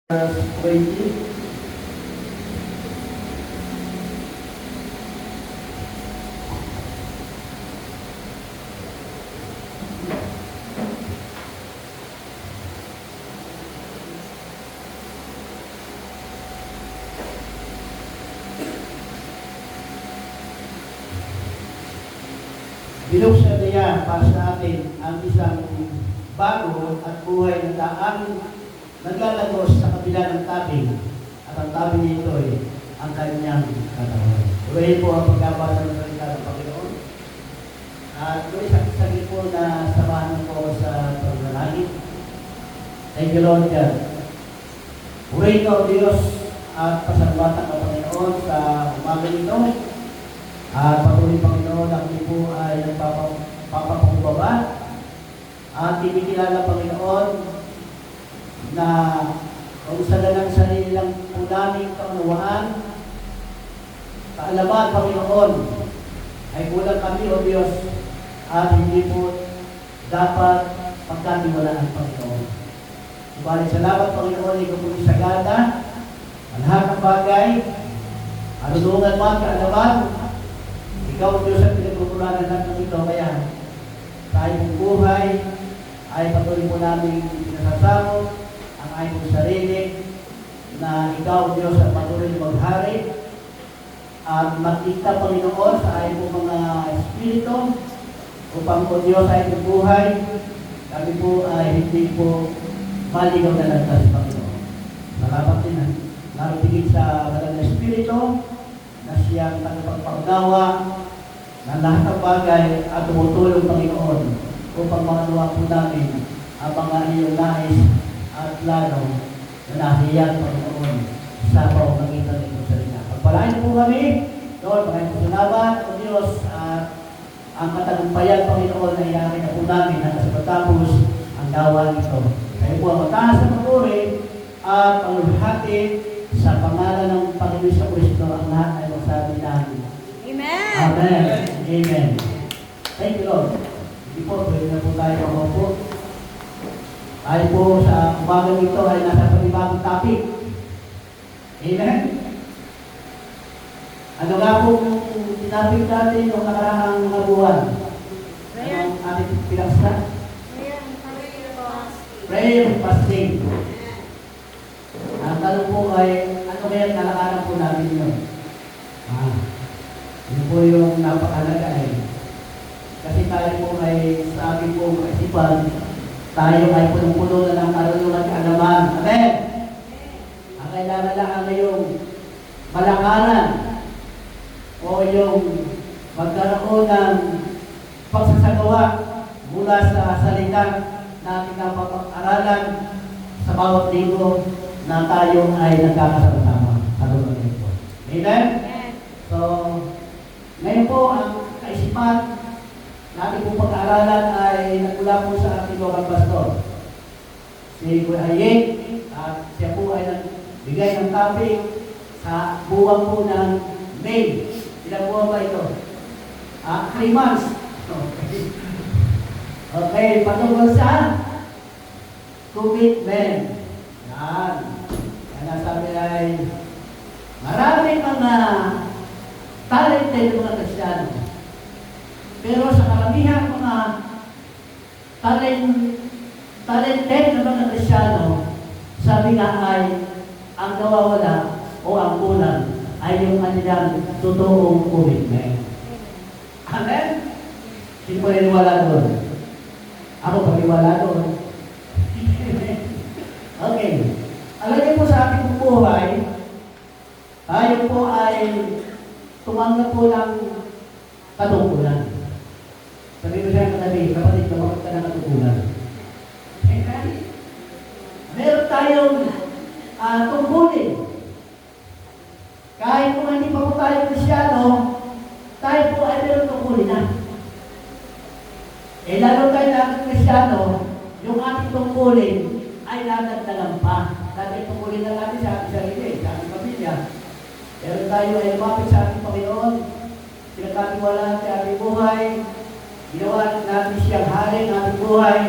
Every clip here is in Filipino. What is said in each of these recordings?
20. Binuksan niya para sa atin ang isang bago at buhay na daan naglalagos sa kabila ng tabing at ang tabing nito ay ang kanyang katawan. Iwain po ang pagkabasa ng salita ng Panginoon. At doon sakit po na samahan po ako sa paglalangin. Thank you, Lord God. Purihin ka, O Diyos, at pasalamatan ka, Panginoon, sa umaga nito. At patuloy, Panginoon, ang po ay nagpapakumbaba. At kinikilala, Panginoon, na kung sa lang sarili lang po namin kaunawaan, kaalaman, Panginoon, ay kulang kami, O Diyos, at hindi po dapat pagkatiwalaan, Panginoon. Subalit salamat, Panginoon, ikaw po isagana, ang lahat ng bagay, arunungan man, kaalaman, ikaw, Diyos, ang pinagkukulangan natin ito, kaya tayo pong buhay ay patuloy po namin pinasasamo ang aking sarili na ikaw, Diyos, ang patuloy na maghari at magdikta, Panginoon, sa aking po mga espiritu upang po, Diyos, ay buhay kami po ay hindi po maligaw na landas, Panginoon. Salamat din narotigit sa Banal na Espiritu na siyang tagapagpaunawa ng lahat ng bagay at tumutulong, Panginoon, upang makanuwa po namin ang mga iyong nais at plano na nahiyan, Panginoon, sa pamamagitan ng iyong salita. Pagpalain po kami, Lord, maraming po salamat, O Diyos, at ang katagumpayan, Panginoon, na iyakin na po namin hanggang sa matapos ang gawa nito. Kayo po ang mataas na papuri at panglulhati sa pangalan ng Panginoon sa Kristo ang lahat ay magsabi namin. Amen! Amen! Amen! Thank you, Lord. Hindi po, pwede na po tayo mamupo. Tayo po sa umaga nito ay nasa panibagong topic. Amen? Ano nga po tinapik natin yung nakaraang mga buwan? Anong ating pinaksa? Prayer fasting. Ang tanong po ay, ano kaya kalakaran po natin yun? Yun po yung napakalaga eh. Kasi tayo po ay sa ating po kaisipan, tayo ay punong-puno na ng karunungan at kaalaman. Amen? Ang kailangan lang ang ngayong malakaran o yung magkaroon ng pagsasagawa mula sa salita na ating napag-aralan sa bawat linggo na tayo ay nagkakasama-sama sa lugar nito. Amen? So, ngayon po ang kaisipan natin pong pag-aaralan ay nagmula po sa ating local pastor. Si Kuya Hayek, at siya po ay nagbigay ng topic sa buwan po ng May. Ilang buwan ba ito? 3 months. Okay, patungkol sa commitment. Yan. Kaya sabi ay maraming mga talented mga Kristiyano. Pero sa karamihan mga talented na mga Kristiyano, sabi nga ay ang nawawala o ang kulang ay yung kanilang totoong commitment. Amen? Sino po naniwala doon? Ako paniwala doon. Okay. Alam niyo po sa ating buhay, tayo po ay tumanggap po ng katungkulan. Sabi ko siya katabi, kapatid, tumanggap ka ng katungkulan. Meron tayong tungkulin. Kahit kung hindi pa po tayo Kristiyano, tayo po ay meron tungkulin na. Lalo tayo natin Kristiyano, yung ating tungkulin ay lalagdagan pa. Dati tungkulin na natin sa ating sarili, sa ating pamilya. Pero tayo ay lumapit sa ating Panginoon, pinagkatiwalaan sa ating buhay, ginawa natin siyang hari ng ating buhay,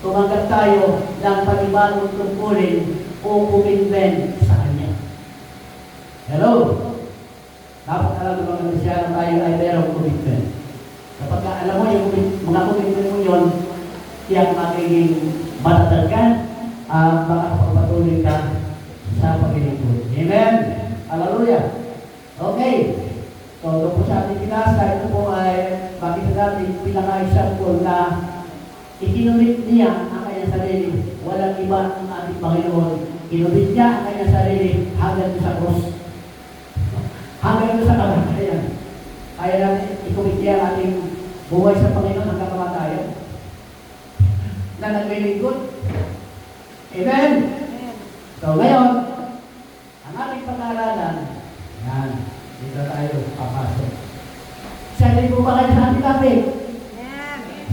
tumanggap tayo ng panibagong tungkulin o commitment sa Kanya. Hello? Dapat alam mo mga Kristyano tayo ay mayroong commitment. Kapag alam mo yung mga commitment mo yun, tiyak magiging matatag ka, makakapagpatuloy ka sa paglilingkod. Amen? Hallelujah! Okay. So, doon po sa ating pinasa, ito po ay makita natin pinaka-example na ikinumit niya ang kanyang sarili. Walang iba ang ating Panginoon. Kinumit niya ang kanyang sarili hanggang sa cross. Hanggang sa kamatayan. Kaya natin ikumit niya ang ating buhay sa Panginoon hanggang kamatayan. Na naglilingkod. Amen? So, ngayon, ang ating pag-aaralan, yan, dito tayo papasok. Sabi po ba kayo sa ating topic?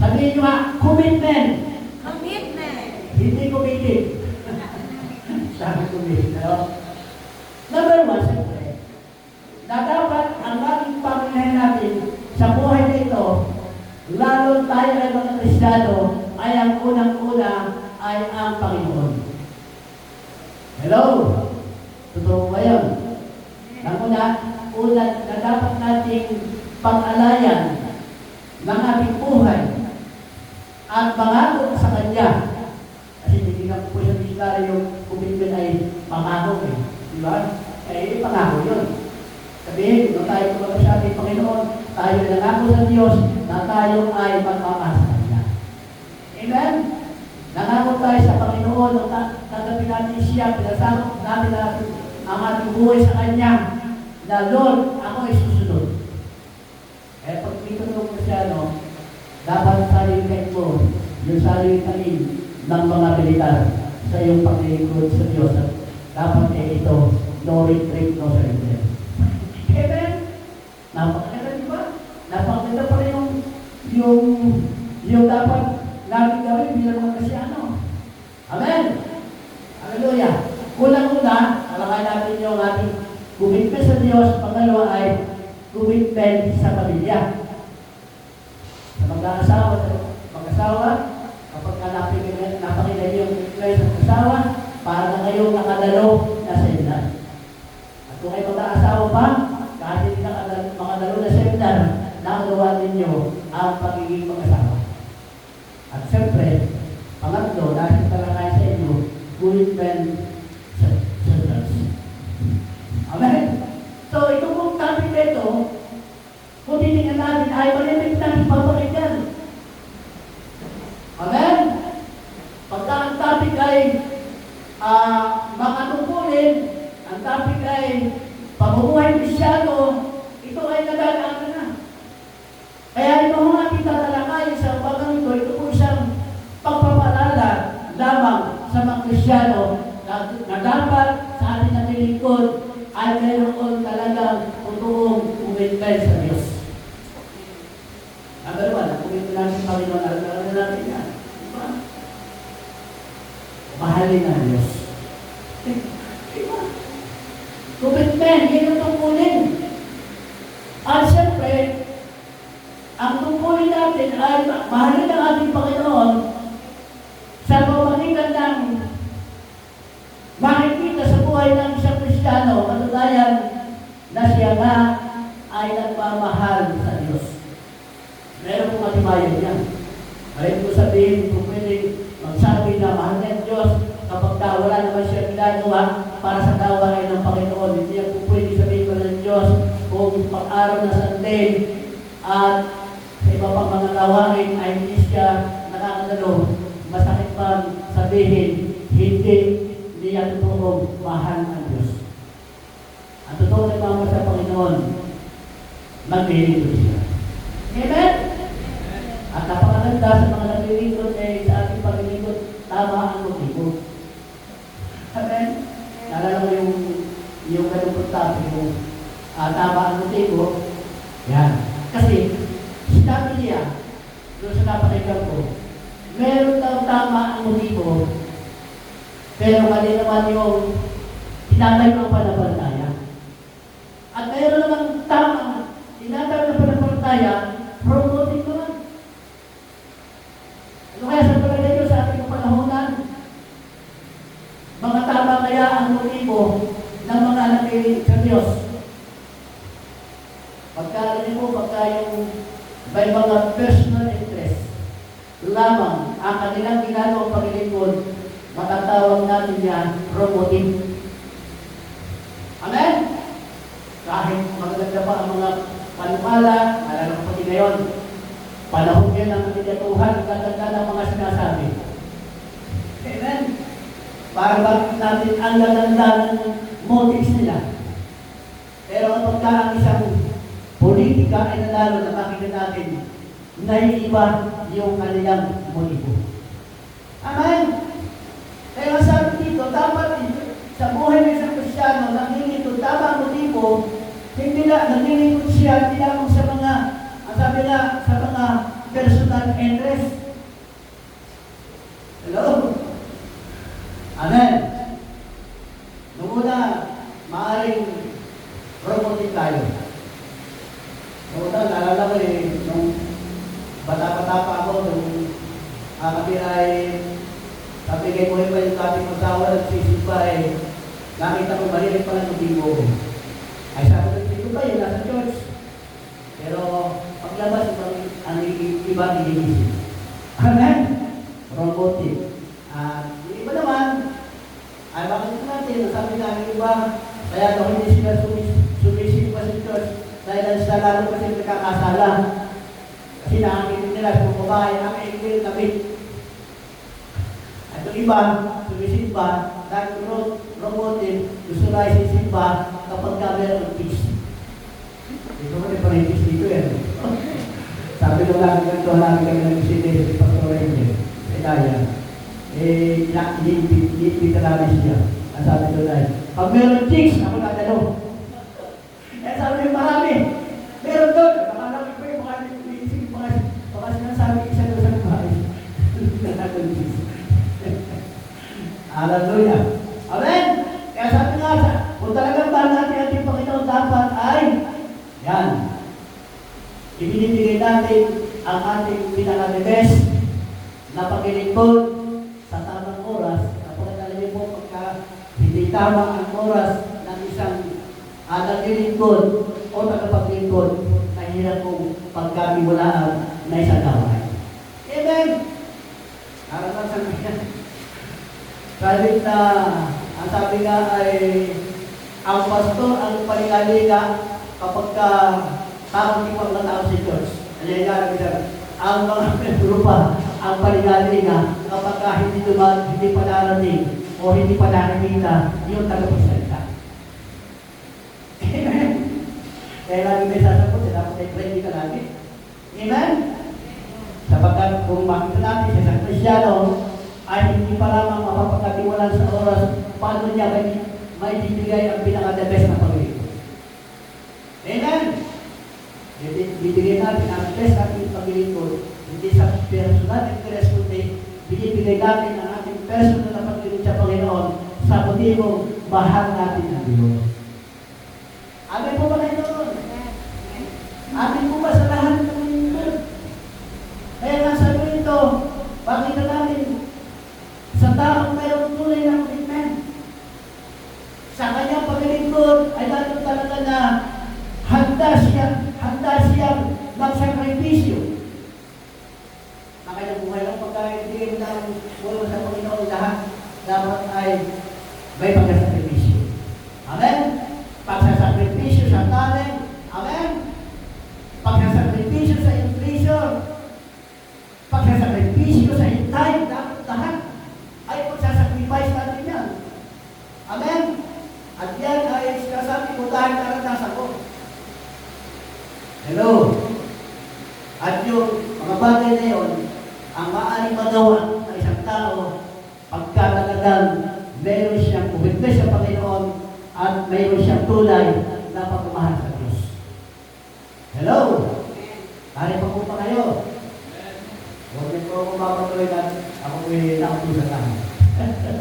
Sabihin nyo nga, commitment. Commitment. Hindi committed. Sabi commitment. Number one, siyempre, na dapat ang ating pamilya natin sa buhay na ito, lalo tayo ay mga Kristiyano, ay ang unang-una ay ang Panginoon. Hello? Totoo ba yun? Una na dapat nating pag-alayan ng ating buhay at mangako sa Kanya. Kasi hindi na po sa dictionary yung commitment ay pangako eh. Di ba? Eh, pangako yun. Sabihin, nung tayo kumaka sa ating Panginoon, tayo nangako sa Diyos na tayo ay magmamahal sa Kanya. Amen? Nangako tayo sa Panginoon, nung tatapin natin siya, pinasakot natin ang ating buhay sa Kanya, na Lord, ako ay susunod. Eh, pag tinutulong ko siya, no, dapat salingkain mo yung salingkain ng mga militar sa iyong paglilingkod sa Diyos. Dapat ito, no retreat, no surrender. Amen? Napakaganda, di ba? Napakaganda pa rin yung dapat natin gawin bilang mga Kristyano. Amen? Hallelujah! Kulang-una, alakay natin yung ating commitment sa Diyos. Pangalawa ay commitment sa pamilya. Sa mag-asawa, kapag napakinggan yung commitment sa asawa, para na kayong nakadalo na seminar. At kung ay mag-aasawa pa, kahit hindi makadalo na seminar, nakagawa ninyo ang pagiging mag-asawa. At siyempre, pangatlo, dahil talakay sa inyo, commitment sa Diyos. Amen? So, ito pong topic na ito, kung titingnan natin, ay malimit natin papakinggan. Amen? Pagka ang topic ay makatungkulin, ang topic ay pamumuhay Kristyano, ito ay nadadaanan na. Kaya ito ang ating tatalakay sa bagang ito po isang pagpapalala lamang sa mga Kristyano na dapat sa ating naglilingkod ay mayroon talagang totoong commitment sa Diyos. Number one, ang commitment natin sa Panginoon, alam na natin yan. Diba? Mahalin ang Diyos. Diba? Commitment, yun ang tungkulin. At siyempre, ang tungkulin natin ay mahalin ang ating Panginoon sa pamamagitan ng makikita sa buhay ng isang Kristiyano, katunayan na siya nga ay nagmamahal sa Diyos. Meron pong katibayan yan. Ayaw ko sabihin, kung pwede magsabi na mahal niya Diyos kapag wala naman siya ginagawa para sa gawain ng Panginoon. Hindi yan po pwede sabihin ko ng Diyos kung pag-araw na Sunday at sa iba pang mga gawain ay hindi siya nakakadalo. Masakit bang sabihin, hindi niya totoo mahal ang Diyos. Ang totoo nagmamahal sa Panginoon, maglilingkod siya. Amen? At napakaganda sa mga naglilingkod sa ating paglilingkod, tama ang motibo. Amen? Nalala mo yung ganun po tabi mo, tama ang motibo. Yan. Kasi, sinabi niya, doon sa napakinggan ko, meron daw tama ang motibo, pero mali naman yung tinatay ng pananampalataya. At mayroon naman tama, tinatay ng pananampalataya, promoting naman. Ano kaya sa palagay nyo sa ating panahonan? Mga tama kaya ang motibo ng mga nakikinig sa Diyos? Pagka yung may mga personal interest lamang ang kanilang ginagawang paglilingkod, matatawag natin yan wrong motive. Amen? Kahit magaganda pa ang mga panukala, alam ko pati ngayon, panahon yan ang kanidatuhan, ang gaganda ng mga sinasabi. Amen? Para bakit natin ang gaganda ng motives nila. Pero kapag ang isang politika ay nanalo na makikita natin, naiiba yung kanilang motibo. Amen? Kaya sabi dito, dapat sa buhay ng isang Kristyano, naglilingkod, tama ang motibo, hindi na, naglilingkod siya, hindi lamang sa mga, ang sabi na, sa mga personal interest. Hello? Amen? Noong una, maaaring promoted tayo. Noong una, naalala ko nung bata-bata pa ako, nung kami ay sabi kay Moy pa yung dating masawa at sisimba nakita ko maliit pa lang yung bigo ko. Ay sabi ko, bigo ba yun? Nasa church. Pero paglabas, ang iba nililisip. Amen? Robotic. Yung iba naman, ay bakit natin, sabi namin iba, kaya daw hindi sila sumisip pa sa church dahil sa lalo kasi nakakasala. Kasi nakakita nila sa mga babae, ang ingil kami. At yung iba, sumisimba, dahil robotin, gusto na isisimba kapag ka meron ng peace. Ito ko rin parang peace dito yan. Sabi ko lang, ganito lang kami ng bisita sa Pastor Ranger, sa Daya. Hindi ka namin siya. Ang sabi ko lang, pag meron chicks, ako natalo. Sabi ko, marami. Meron doon. Baka namin ko yung baka sinasabi isa doon sa bahay. Hallelujah. Amen? Kaya sabi nga, kung talagang ba natin ating Panginoon dapat ay, yan, ibinibigay natin ang ating pinaka-best na paglilingkod sa tamang oras. Kapag alam niyo po, pagka hindi tama ang oras ng isang naglilingkod o tagapaglingkod, nahirap kong pagkamiwalaan na isang gawain. Amen? Karapang sa kanya. Kahit na, ang sabi nga ay, ang pastor ang palingaliga kapag taong di pang natao si Diyos. Ang mga grupa ang palingaliga kapag hindi pa narating o hindi pa nakikita yung tagapagsalita. Amen? Kaya lagi may sasagot, dapat ay ready ka lagi. Amen? Sapagkat kung makita natin sa isang Kristyano, ay hindi pa lamang mapapagkatiwalan sa oras paano niya may bibigay ang pinaka-the best na paglilingkod. Amen? Bibigay natin ang best natin paglilingkod, hindi sa personal interest kundi binibigay natin ang ating personal na paglilingkod sa Panginoon sa motibong mahal natin ang Diyos. Amin po ba kayo doon? Amin po ba sa lahat ng paglilingkod? Kaya nga sabi nito, pakita natin sa taong mayroong tunay na commitment. Sa kanyang paglilingkod ay dapat talaga na handa siyang magsakripisyo. Ang kanyang buhay lang pagkaibigay ng ulo sa Panginoon lahat dapat ay may pagsakripisyo. Amen? Pagsasakripisyo sa talent. Amen? Pagsasakripisyo sa inflation. Pagsasakripisyo sa time. Dapat lahat ay pagsasacrifice natin yan. Amen? At yan ay sinasabi ko dahil karanasan ko. Hello? At yung mga bagay na yun, ang maaaring magawa ng isang tao pagka talagang mayroon siyang commitment sa Panginoon at mayroon siyang tulay na pagmamahal sa Diyos. Hello? Kaya pa po pa kayo? Huwag niyo po ako mapatuloy na ako po'y nakapulsa sa akin.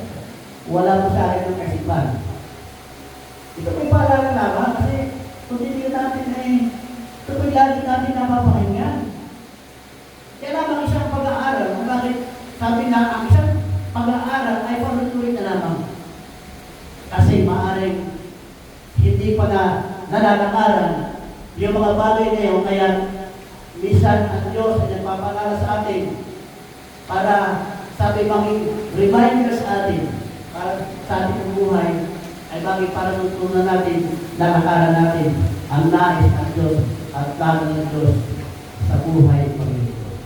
Wala po sa akin ng kasipan. Ito po'y paalala lamang kasi kung hindi natin ay ito po'y lagi natin napapakinggan. Kaya lamang isang pag-aaral, kung bakit sabi na ang isang pag-aaral ay panutuloy na lamang. Kasi maaaring hindi pa na nalalakaran yung mga bagay na yun, kaya minsan ang Diyos ay nagpapakala sa atin para sabi maging reminder sa atin para sa ating buhay ay bagay para tutunan natin, lalakaran natin ang nais ng Diyos at plano ng Diyos sa buhay ng Panginoon.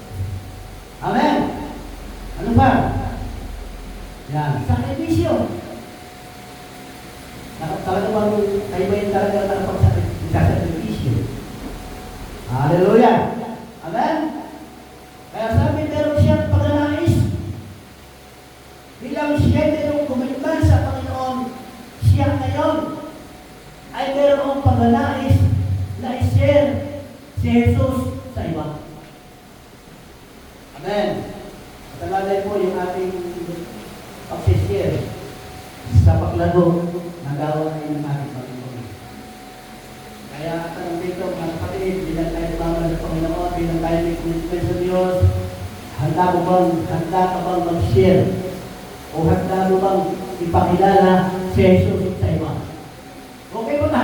Amen! Ano ba? Yan. Sakripisyo. Talaga bang kayo ba yung talaga nakapag-sakripisyo? Hallelujah! Amen? Kaya sabi, meron siyang pagnanais. Bilang siya merong komitmen sa Panginoon, siya ngayon ay merong pagnanais na i-share si Jesus sa iba. Amen. Patalalay po yung ating pag-share sa paglaro ng gawain ng ating Panginoon. Kaya tanong dito, mga kapatid, bilang tayo naman sa Panginoon, bilang tayo may commitment sa Diyos, handa ka bang mag-share? O handa mo bang ipakilala si Jesus sa iba? Okay po na.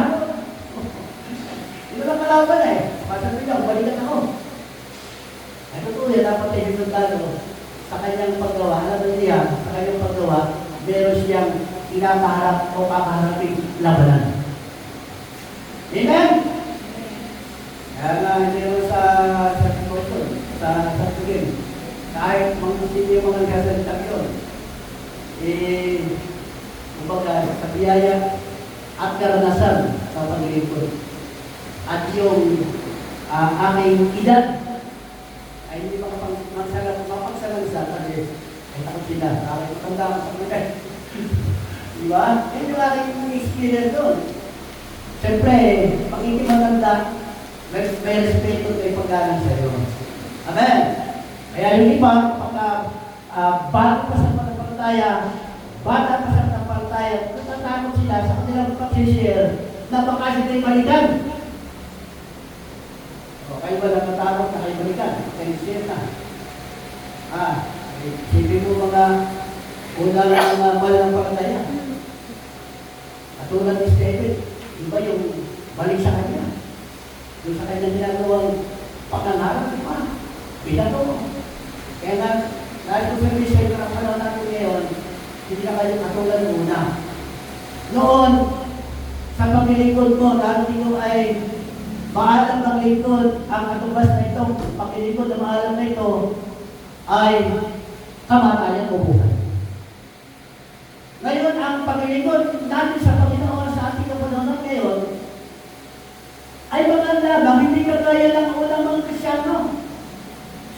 Ito lang kalaban eh. Masabi lang, balikan ako. Ay totoo yan, dapat tayo resultado sa kanyang paggawa. Alam mo niya, sa kanyang paggawa, meron siyang kinakaharap o kakaharaping labanan. Amen? Kaya nga, hindi mo sa sitwasyon, sa tingin. Kahit hindi yung mga nagsasalita yun, kumbaga, sa biyaya at karanasan sa paglilingkod. At yung aking edad ay hindi mapagsalansa kasi ay takot sila. Bakit matanda ka sa mga diba? Yun yung aking experience doon. Siyempre, pag hindi matanda, may respeto at may paggalang sa iyo. Amen? Kaya yung iba, pagka bago pa sa pananampalataya, bata pa sa pananampalataya, natatakot sila sa kanilang pag-share na baka sila'y balikan. O, kayo ba natatakot na kayo balikan? Kayo share na. Sipin mo mga unang mga pananampalataya. Katulad ni Stephen, iba yung balik sa kanya. Yung sa kanya ginagawang pagkanharap, di ba? Pinato mo. Kaya nga, dahil kung sabi sa iyo na panahon natin ngayon, hindi na kayo katulad muna. Noon, sa paglilingkod mo, dahil ito ay maalam ng lingkod, ang atubas na ito, paglilingkod na maalam na ito, ay kamatayan o buhay. Ngayon, ang paglilingkod natin sa Panginoon sa ating kapanahonan ngayon, ay maganda bang hindi ka kaya lang unang mga Kristyano.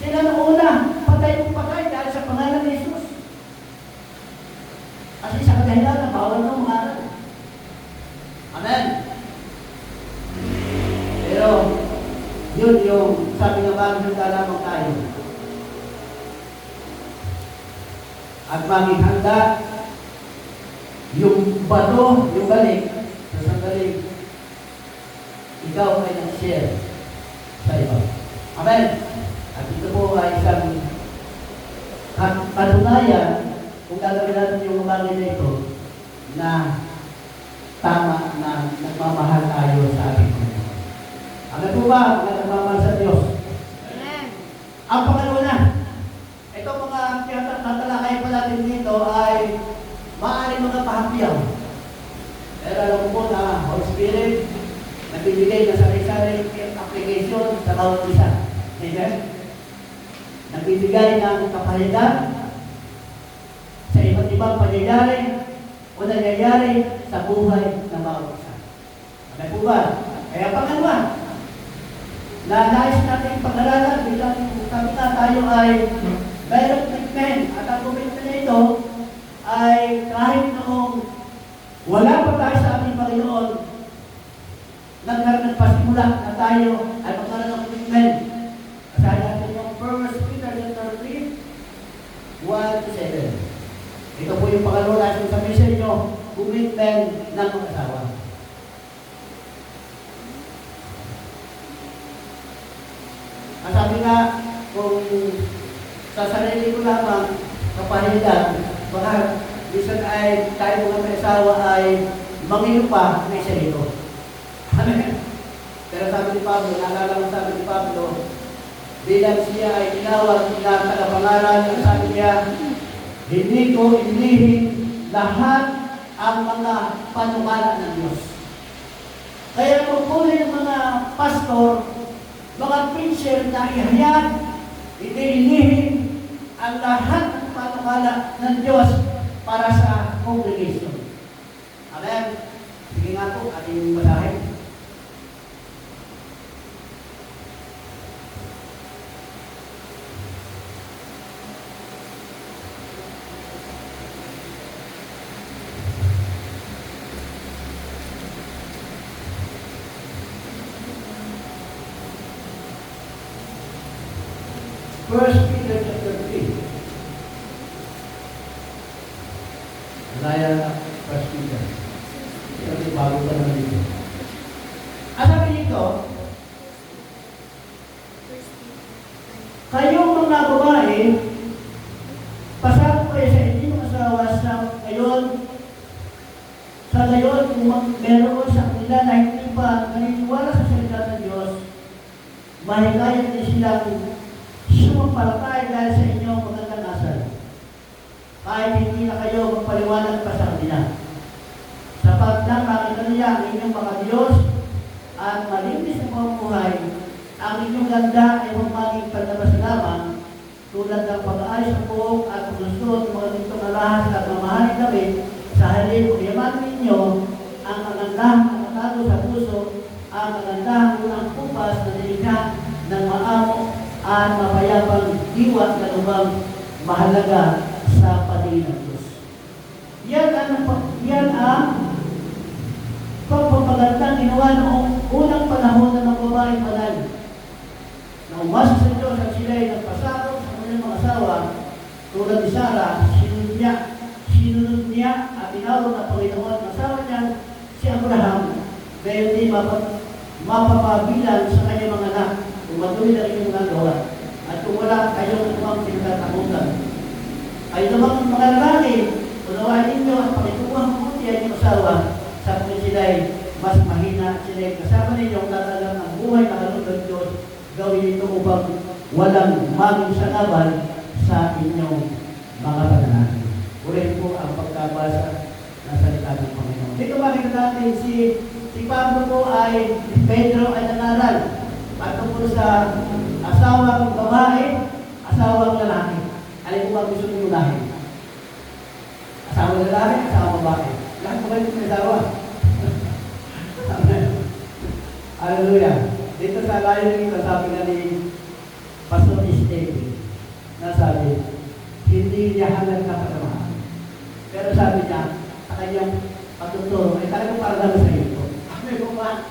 Sila na una, patay kong patay dahil sa pangalan ni Jesus. Kasi sa kadahilan na bawal ng mga aral. Amen. Pero, yun yung sabi nga bagay ng lamang tayo. At maging handa, yung bato, yung balik, sa sandaling, ikaw ay nag-share sa iba. Amen. At ito po ay isang katunayan kung gagawin natin yung bagay na ito na tama na nagmamahal tayo sa ating Panginoon. Ano po ba na nagmamahal sa Diyos? Amen. Ang pangalawa, ito mga tatalakay pa natin dito ay maaaring mga pahapyaw. Pero alam po na Holy Spirit nagbibigay na sarili-sarili application sa bawat isa. Amen? Nagbibigay ng kapahidan sa iba't ibang pangyayari o nangyayari sa buhay ng bawat isa. Ano po ba? Kaya pangalawa, na nais natin pag-aralan bilang sabi na tayo ay mayroong commitment at ang commitment na ito ay kahit noong wala pa tayo sa ating Panginoon, nagpasimula na tayo ay magkaroon ng commitment. Kasi natin yung 1 Peter 3, 1-7. Ito po yung pangalawa natin sabihin sa inyo, commitment ng mag-asawa. Ang sabi nga, kung sa sarili ko lamang kapahidan, baka minsan ay tayo mga may asawa ay mangino pa na isa nito. Amen. Pero sabi ni Pablo, naalala mo sabi ni Pablo, bilang siya ay tinawag na tagapangalan, ang sabi niya, hindi ko inihin lahat ang mga panukala ng Diyos. Kaya kung puli ng mga pastor, mga preacher na ihayag, hindi inihin ang lahat ng panukala ng Diyos para sa congregation. Amen. Sige nga po, ating basahin. First Peter chapter 3. Raya First Peter. Kasi bago pa naman dito. Ang sabi dito, kayong mga babae, pasado kayo sa inyong asawa sa ngayon kung meron sa kanila na hindi pa naniniwala sa salita ng Diyos, mahikayan din silang sumampalatay dahil sa inyong magandang asal. Kahit hindi na kayo magpaliwanag pa sa kanila. Sapat lang makita niya ang inyong mga Diyos at malinis na pamumuhay, ang inyong ganda ay magmaging panlabas lamang tulad ng pag-aayos ng buhok at paglusot ng mga nitong alahas at mamahaling damit sa halip o yaman ninyo ang kagandahang nakatago sa puso, ang kagandahang unang kupas na nilikha ng maamo at mapayapang diwa na lumang mahalaga sa patingin ng Diyos. Yan ang pagpapagandang ginawa noong unang panahon na ng babae banal. Na umasa sa Diyos at sila ay nagpasakot sa kanyang mga asawa tulad ni Sarah, sinunod niya at tinawag na Panginoon ang asawa niya si Abraham dahil di mapapabilang sa kanyang mga anak kung matuloy na inyong nagawa at kung wala kayong upang pinagtatakutan. Ay namang mga lalaki, unawain ninyo at pakituwang mabuti ang inyong asawa sa kung sila'y mas mahina, sila'y kasama ninyong tatalang ang buhay na kaloob ng Diyos, gawin ito upang walang maging sangaban sa inyong mga pananalangin. Ulit po ang pagkabasa ng salita ng Panginoon. Dito makikita natin si Pablo po ay, Pedro ay nangaral at tungkol sa asawang babae, asawang lalaki. Alin po ang gusto nyo unahin? Asawang lalaki, asawang babae. Lahat po kayo may asawa. Hallelujah. Dito sa layo nito, sabi nga ni Pastor Steve, na sabi, hindi niya hanggang kapatamaan. Pero sabi niya, sa kanyang pagtuturo, ay talagang para lang sa iyo ito. Amen po ba?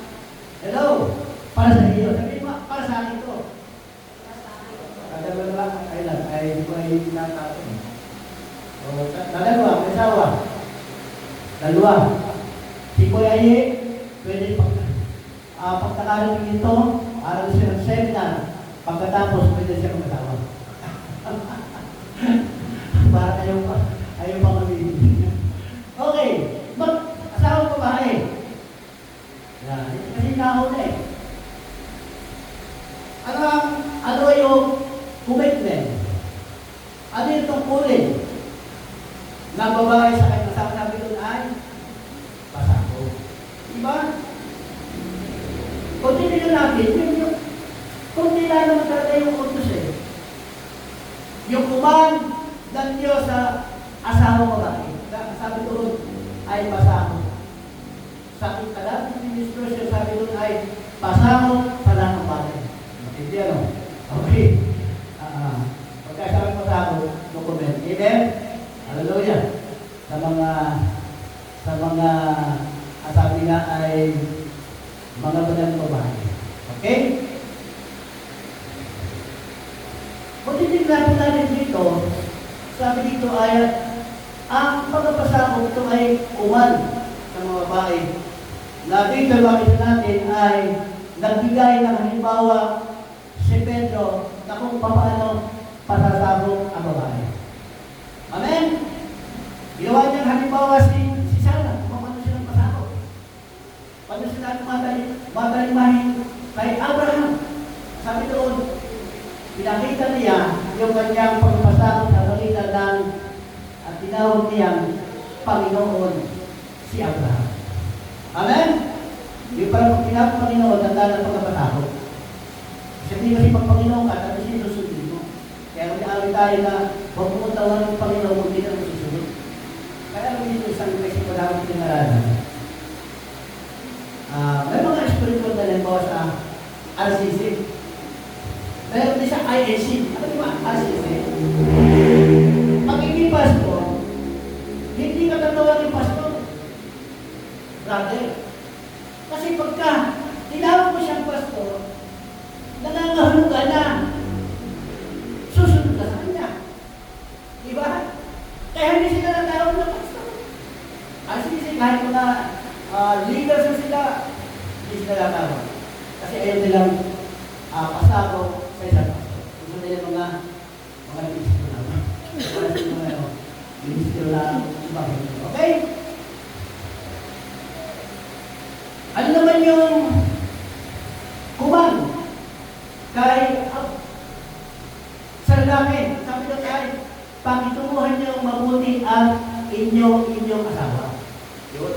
Hello? Para sa iyo. Sabi mo, para sa akin ito. Dalawa na lang, ay ko ay tinatato. Dalawa, may asawa. Dalawa. Si Kuya Ye, pwede pagkakaroon nito, araw siya ng seminar, pagkatapos pwede siya mag-asawa. Para ayaw pa mamili. Okay, mag-asawa babae. Yan, kasi nauna eh. Ano yung commitment? Ano yung tungkulin ng babae sa kanyang asawa? Sabi doon ay pasako. Diba? Kung hindi natin, kung hindi naman talaga yung utos eh. Yung command ng Diyos sa asawa babae. Sabi doon ay pasako. Sa talat ng Ministration, sabi doon ay pasako sa lahat ng bagay. Matindi ano? Okay. Pagkasabi pasako, document. Amen? Hallelujah. Sa mga sabi nga ay mga banal babae. Okay? Kung titignan po natin dito, sabi dito ay ang pagpapasakop ito ay uman ng mga babae. Na dito makita natin ay nagbigay ng halimbawa si Pedro na kung paano pasasabog ang babae. Amen? Ginawa niyang halimbawa si Sarah, kung paano silang pasako. Paano sila matalimahin kay Abraham. Sabi doon, pinakita niya yung kanyang pagpasako sa balita ng at tinawag niyang Panginoon si Abraham. Amen? Yung parang tinawag Panginoon, tanda ng pagpasako. Kasi kasi pag Panginoon ka, tapos sinusundin mo. Kaya kung awin tayo na huwag mo tawan ng Panginoon, huwag din ang susunod. Kaya kung dito isang kasi ko lang pinaralan. May mga spiritual na limbawa sa RCC. Pero hindi sa INC. Ano di ba RCC? Magiging pastor, hindi ka tatawagin pastor. Brother. Kasi pagka tinawag mo siyang pastor, nangangahulugan ka na. Susunod ka sa kanya. Diba? Kaya hindi sila natawag na pastor. RCC, kahit mga leaders na sila, hindi sila natawag. Kasi ayaw nilang pasako sa isang pastor. Gusto nila mga ministro naman. Mga ministro lang. Okay? Ano naman yung kumang kay sa lalaki? Sabi ko kay, pakitunguhan niyo mabuti ang inyong asawa. Yun.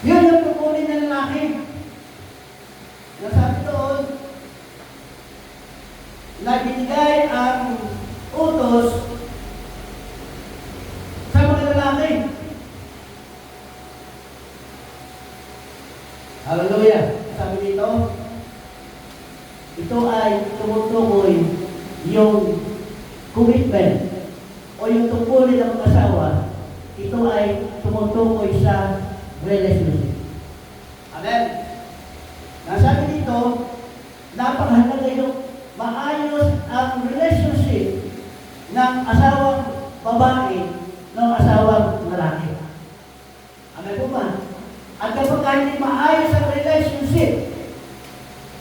Yun yung tukunin ng lalaki. Nasabi doon, na binigay ang utos sa mga lalaki. Hallelujah. Sabi dito, ito ay tumutukoy yung commitment o yung tungkulin ng asawa. Ito ay tumutukoy sa relationship. Amen. Nasabi dito, napakahalaga yung maayos ang relationship ng asawang babae ng asawang lalaki. Amen po ba? At kapag hindi maayos ang relationship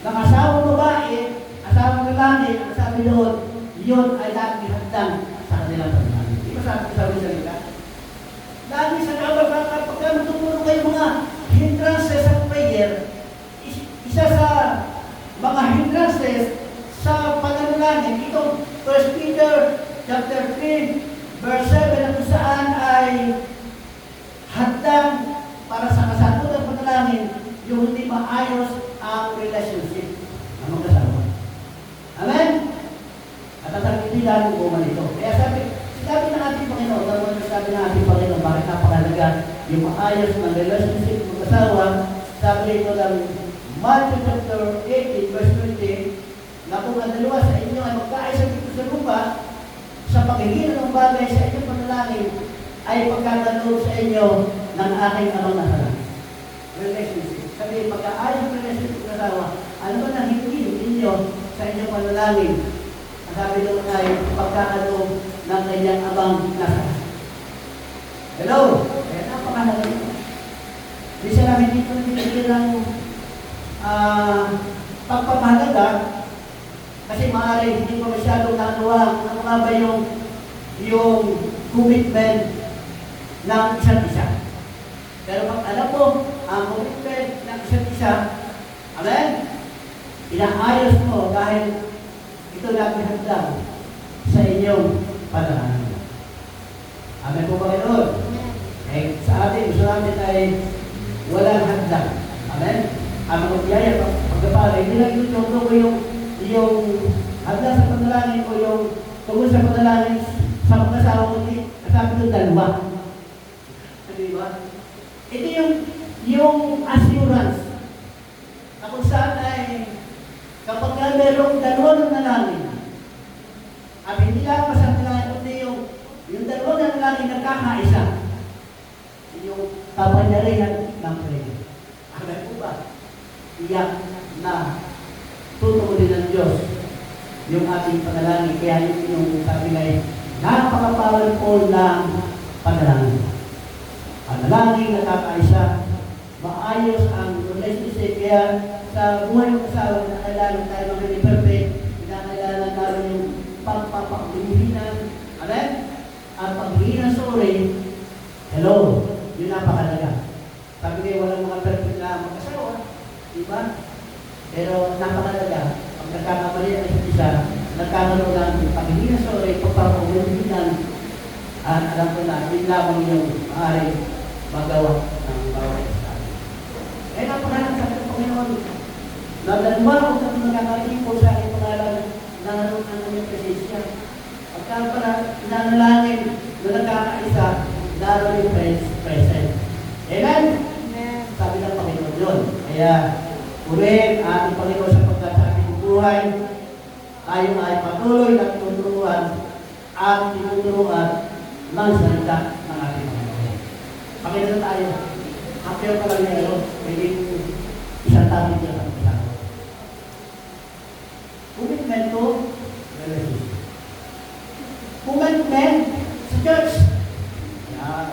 ng asawang babae, asawang lalaki, ang sabi doon, yun ay lagi hadang sa kanilang pagkakas. Di ba sabi sa salita? Lagi sa kababa, kapag tumulong kayo mga hindrances sa prayer, isa sa mga hindrances sa pananalangin, itong 1 Peter chapter 3, verse 7, na kung saan ay hadang para sa kasagutan panalangin, yung hindi maayos ang relationship ng magkasama. Amen? At tatanggitin lang kung ito. Kaya sabi ng ating Panginoon, sabi ng ating Panginoon, bakit napakalaga yung maayos ng relationship ng magkasawa, sabi ito lang, Matthew chapter 18, verse 20, na kung ang dalawa sa inyo ay magkaisa dito sa lupa, sa paghihilan ng bagay sa inyong panalangin, ay pagkakaloob sa inyo ng aking amang nasa langit. Relationship. Sabi, pagkaayos ng relationship ng asawa, ano ba nang hindi ninyo sa inyong panalangin? Ang sabi doon ay pagkakaloob ng kanyang amang nasa langit. Hello? Kaya napakahalaga ito. Hindi siya namin dito nabibigyan ng pagpapahalaga kasi maaari hindi pa masyadong nagawa ano nga ba yung commitment ng isa't isa. Pero pag alam mo ang commitment ng isa't isa, amen? Inaayos mo dahil ito lagi handang sa inyong panalangin. Amen po ba kayo? Eh, sa atin, gusto namin ay walang handang. Amen? Ang mga biyaya, pagkapalay, hindi lang ito yung handa sa panalangin o yung tungkol sa panalangin sa pag-asawa ko, kasabi ng dalawa. Diba? Ito yung assurance na kung saan ay kapag merong dalawa ng nalangin at hindi lang pasang kundi yung dalawa ng nalangin nagkakaisa, yung kapanyarihan ng prayer. Alam po ba? Iyak na tutuulin ng Diyos yung ating panalangin. Kaya yung sabi ngay, napaka-powerful ng panalangin. Panalangin, nakakaisa, maayos ang relationship. Kaya sa buhay ng asawa, kailangan tayo mag-perfect, kailangan namin yung pagpapakuluhinan. Amen? At paghingi ng sorry, hello, yun napakalaga. Sabi niya, walang mga perfect na mag-asawa, di ba? Pero napakalaga, pag nagkakamali ang isa't isa, nagkakaroon ng paghingi ng sorry, pagpapagulinan, at alam ko na, yun lamang yung maaaring magawa ng bawat isa. Eh, napakalaga sa aking Panginoon. Nagdaduma ako sa magkakaroon po sa aking pangalan na naroon ang aming presensya. Pagka pala nanalangin na nagkakaisa, naroon yung present. Amen? Amen. Sabi ng Panginoon yun. Kaya, ulit ating Panginoon sa pagkasabi ng buhay, tayo ay patuloy na tinuturuan at tinuturuan ng salita ng ating Panginoon. Pakita tayo. Kapil pa lang niya, pwede isang topic niya sa pagkasabi. Commitment to relationship. Commitment sa church. Yan.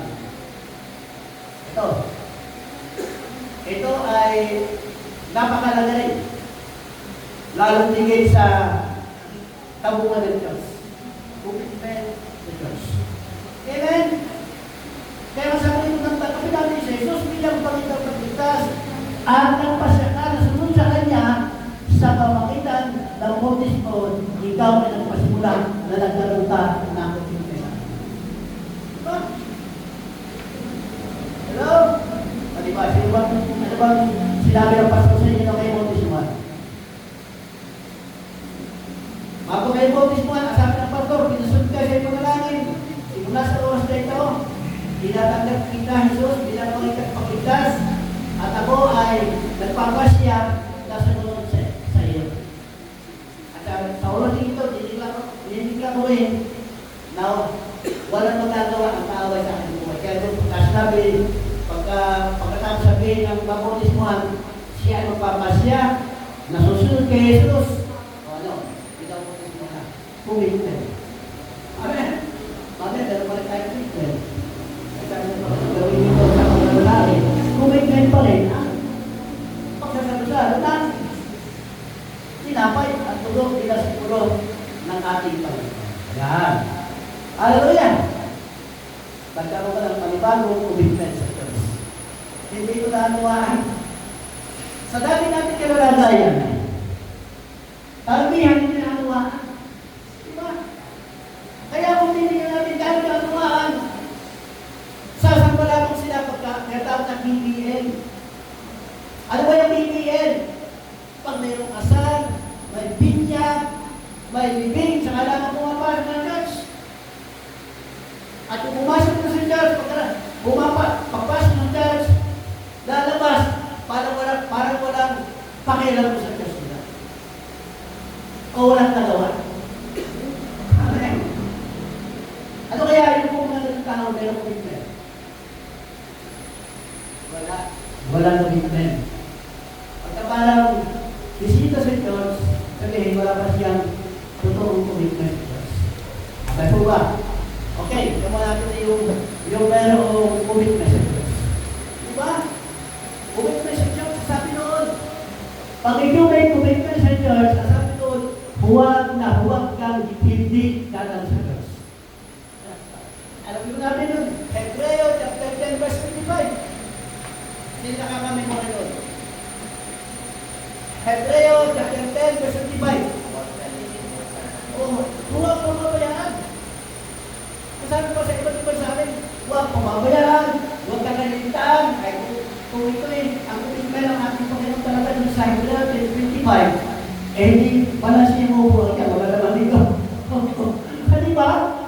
Ito ay napakalaga rin. Lalong tingin sa tabungan ng Diyos. Commitment sa Diyos. Amen? Kaya masabi ito ng kami natin sa Jesus bilang Panginoon pagligtas at nagpasya ka na sunod sa Kanya sa pamagitan ng bautismo, ikaw ay nagpasimula na nagkaroon ka ng commitment. Diba? Hello? Diba? Ano bang sinabi ng pastor sa inyo na kayo bautismo? Bago kayo bautismo, sabi ng pastor, pinasunod ka sa iyong panalangin. Simula sa oras na ito, tinatanggap kita, Jesus, bilang mga pagligtas, at ako ay nagpapasya na sunod sa iyo. At sa oras dito, dinigla ko rin na walang magagawa ang kaaway sa aking buhay. Kaya doon, sinabi, pagkatapos sabihin ng bautismuhan, siya ay magpapasya na susunod kay Jesus. O ano? Ikaw po na. Commitment. Amen. Amen. Pero pala tayo commitment. Sabi na gawin nito sa mga lalaki. Commitment pa rin. Pagsasabi na, sinapay at tulog nila siguro ng ating Panginoon. Yan. Hallelujah. Nagkaroon ka ng panibagong commitment sa Diyos. Hindi ko nanuwaan. Sa dati natin kalagayan, talbihan hindi nanuwaan. Diba? Kaya kung hindi natin dahil nanuwaan, sasambala kong sila pagkatawag ng BBL. Ano ba yung BBL? Pag mayroong kasal, may binyag, may libing, saka lamang pumapasok ng church. At kung pumasok na sa church, pagpasok ng church, lalabas, parang walang pakialam mo sa church nila. O walang nagawa. Amen. Ano kaya yung kung ng tao mayroong commitment? Walang commitment. Pagka parang bisita sa church, sabihin, wala pa siyang totoong commitment sa church. Okay po ba? Okay, kamo natin yung merong commitment sa church. Diba? Commitment sa church, sabi noon. Pag ikaw may commitment sa church, sabi noon, huwag kang hindi dalang sa church. Alam mo natin yun, Hebreo chapter 10 verse 25. Hindi nakaka-memory yun. Hebreo chapter 10 verse 25. Huwag pamabayaan. Sabi ko sa iba't ibang sa amin, huwag pamabayaan, huwag kagalitaan. Ay, kung ito ang commitment ng ating Panginoon talaga ng sa Hebreo 10:25, hindi pala siya mo buwan ka, wala naman dito. Hindi ba?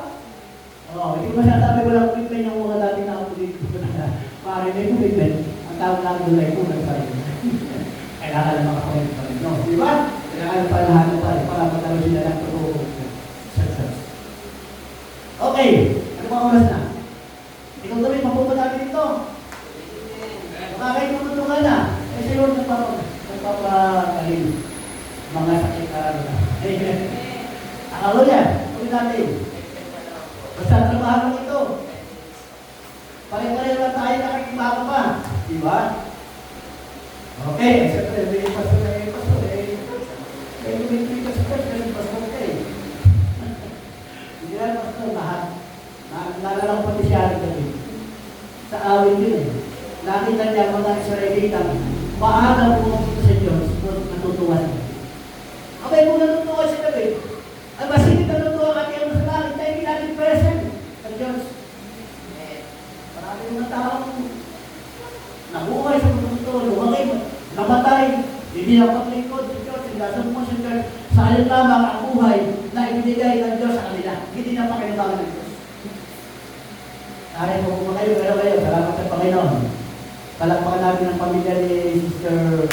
Hindi ko masasabi walang commitment yung mga dating na pare may commitment, ang tawag lang doon ay kung nagsarin. Kailangan naman makakomment pa rin. No? Di ba? Kailangan pa lahat pa rin para matalo sila ng totoo success. Okay. Ano ba oras na? Ikaw tuloy, mapupunta natin ito. Makakay tutulungan na. Kasi yun, nagpapagaling. Mga sakit na na. Hallelujah. Tuloy natin. Basta trabaho ito. Pare-pare lang tayo nakikibago pa. Di ba? Okay. Siyempre, may pasok na yung pasok. Kaya yung pasok ka sa pasok. Hindi na pasok lahat. Ang nalala ko pati siya rin kami. Sa awin yun eh. Nakita niya mga Israelitang maaga pumunta sa Diyos, natutuwa niya. Okay, kung natutuwa si David, ang masigit na natutuwa kami ang sa langit, tayo natin present sa Diyos. Marami yung mga taong nabuhay sa mundo, lumaki, namatay, hindi na paglingkod sa Diyos, sinasang mo sa Diyos, sa alin lamang ang buhay na ibinigay ng Diyos sa kanila. Hindi na pakinabangan ng Diyos. Narin po kayo, salamat sa Panginoon. Palakpakan natin ang pamilya ni Sister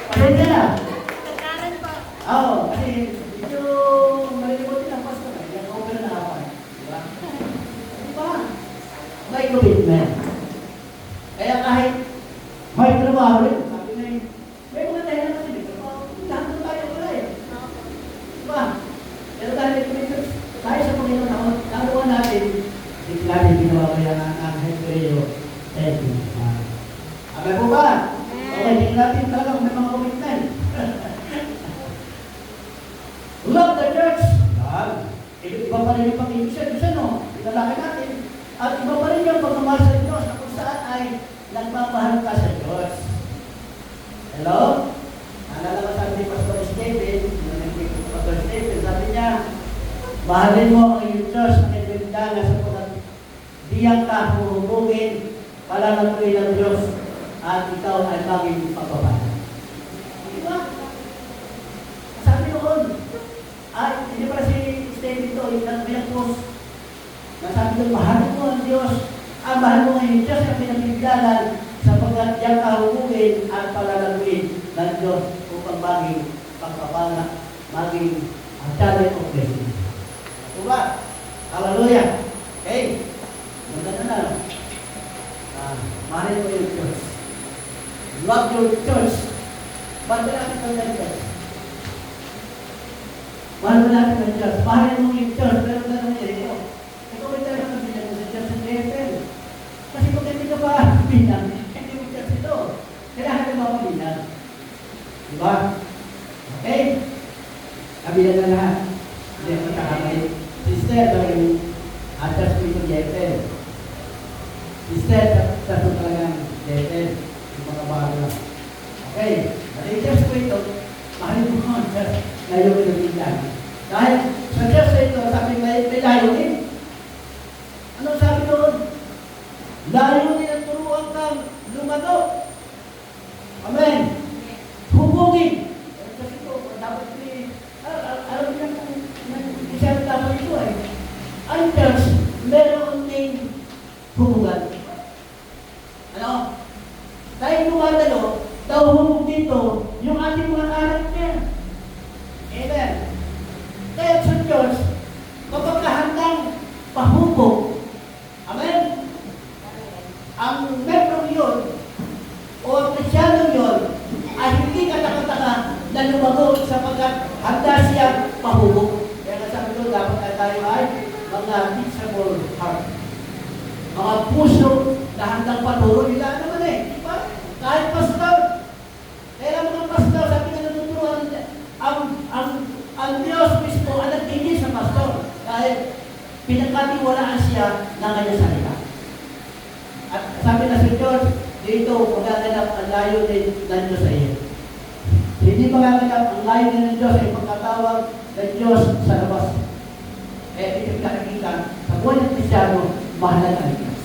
Pasensya na. Oo, kasi medyo malilimutin ang pastor. Yan, over na ako. Diba? Diba? May commitment. Kaya kahit may trabaho rin, sabi na yun, may mga tayo na kasi dito. Lahat na tayo wala eh. Diba? Pero dahil tayo sa Panginoon, nakuha natin, lagi ginawa kaya ang Hebreo 10. Amen po ba? Okay, hindi natin talaga may mga commitment. Love the church. Yan. Iba pa rin yung pag-ibig sa Diyos, ano? Ilalaki natin. At iba pa rin yung pagmamahal sa Diyos na kung saan ay nagmamahal ka sa Diyos. Hello? Naalala ko sabi ni Pastor Stephen, Pastor Stephen, sabi niya, mahalin mo ang iyong Diyos na kinibigdala sa diyan ka huhubugin, palalatuin ng Diyos, at ikaw ay maging pagpapala. Diba? Sabi noon, hindi pala si Stephen ito, yung post, nasabi doon, mahalin mo ang Diyos, mahal mo ngayon Diyos ang pinapigdalan, sapagkat diyan ka huhubugin at palalatuin ng Diyos upang maging pagpapala, maging channel of blessing. Diba? Hallelujah! Okay? Maganda na. Mahalin mo yung church. Love your church. Mahal mo natin ang church. Mahal mo natin ang church. Mahalin mo yung church. Pero gano'n niya ito. Ikaw ay talaga kabilang mo sa church sa JFL. Kasi kung hindi ka pa bilang, hindi mo church ito. Kailangan ka mapabilang. Diba? Okay? Kabilang na lahat. Hindi ako nakakamay. Sister, gawin at church ko yung JFL. Sister, sa ito talagang JFL. Yung mga bago lang. Okay. At yung church ko ito, mahalin mo ang church na yung pinagbilang. Dahil sa church na ito, sabi may layunin. Anong sabi doon? Layunin at turuan kang lumago. Amen. Hubugin. Kasi ito, dapat alam niya kung isang dapat ito eh. Ang church, meron ding hubugan. Ano? Dahil lumadalo, daw hubog dito yung ating mga karakter. Amen. Kaya sa church, kapag handang pahubog, amen? Ang membrong yun, o ang kristyano yun, ay hindi katakataka na lumago sapagkat handa siyang pahubog. Kaya nasabi ko, dapat tayo ay mga teachable heart. Mga puso na handang paturo nila naman eh. Diba? Kahit pastor. Kaya mga pastor, sabi nga natuturuan, ang Diyos mismo ang nagtingin sa pastor. Dahil pinagkatiwalaan siya ng kanyang salita. At sabi na si George, dito magaganap ang layo ng Diyos sa iyo. Hindi magaganap ang layo ng Diyos ay pagkatawag ng Diyos sa labas. Kaya ito nakikita, sa buwan ng Kristyano, mahalaga ang Diyos.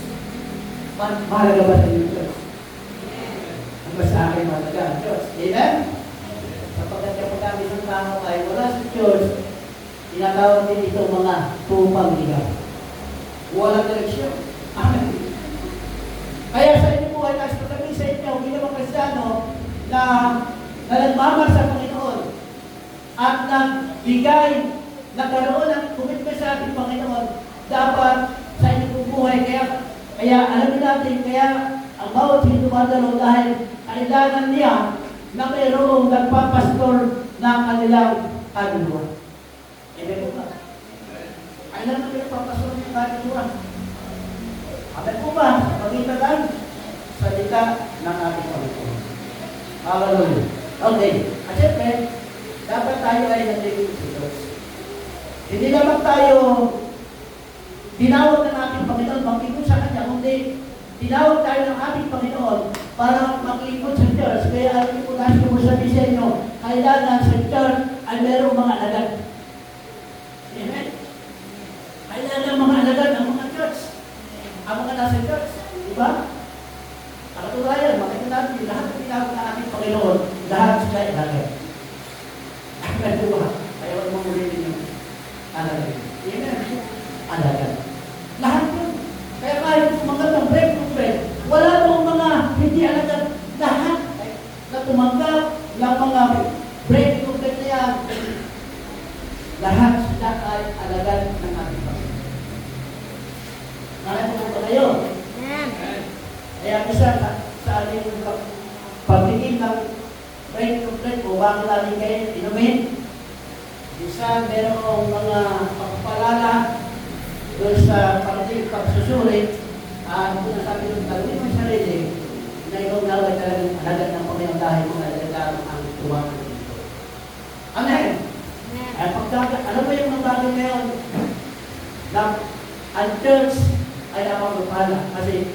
Mahalaga ba sa Diyos? Ang ba sa akin mahalaga ang Diyos? Amen? Sapagkat kapag kami isang tao ay wala sa Diyos, tinatawag din ito mga tupang ligaw. Walang direksyon. Amen. Kaya sa inyo po ay nagsasabi sa inyo, ginawang Kristyano, na nagmamahal sa Panginoon at nagbigay, nagkaroon ng commitment sa ating Panginoon, dapat sa inyong buhay. Kaya alam natin, kaya ang bawat hinumadalo dahil kailangan niya na mayroong nagpapastor ng kanilang kaluluwa. Amen po ba? Kailangan na nagpapastor ng kaluluwa. Amen po ba? Pagkita lang, salita ng ating Panginoon. Hallelujah. Okay. At syempre, dapat tayo ay nandito sa Diyos. Hindi naman tayo tinawag ng ating Panginoon mag-ikot sa Kanya, kundi tinawag tayo ng ating Panginoon para mag-ikot sa church. Kaya alam niyo po, nasa ko sabi sa inyo, kailangan sa church ay merong mga alagad. Amen? Kailangan mga alagad ng mga church. Ang mga nasa church. Diba? Nakatulayan, makita natin, lahat ng tinawag ng ating Panginoon, lahat sila ay alagad. Amen, diba? Kaya wala mong ulitin yung alagad. Amen? Alagad. Lahat yun. Kaya kahit mga break to break, wala pong mga hindi alagad. Lahat na tumanggap ng mga break to break na yan, lahat sila ay alagad ng ating Panginoon. Nakita po ba kayo? Kaya isa sa ating pagtingin ng break to break o bakit natin kayo inumin, isa merong mga pagpalala doon sa pagsusuri at kung nasabi doon, gawin mo sarili na ikaw naway talagang alagad ng Panginoon dahil mga alagad ang tuwang dito. Amen? Ay ano ba yung mga bagay ngayon na ang church ay napagpapala kasi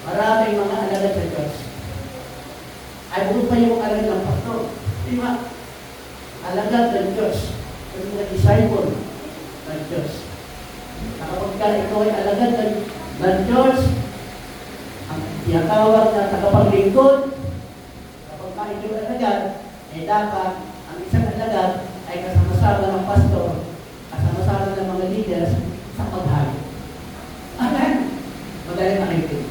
maraming mga alagad sa church. Ay buong pa yung alagad ng pastor. Di ba? Alagad ng church. Yung mga disciple ng church. Kapag ka ikaw ay alagad ng church, ang tinatawag na tagapaglingkod, kapag ka ikaw ay alagad, ay dapat ang isang alagad ay kasama-sama ng pastor, kasama-sama ng mga leaders sa paghayo. Amen? Magaling nakikinig.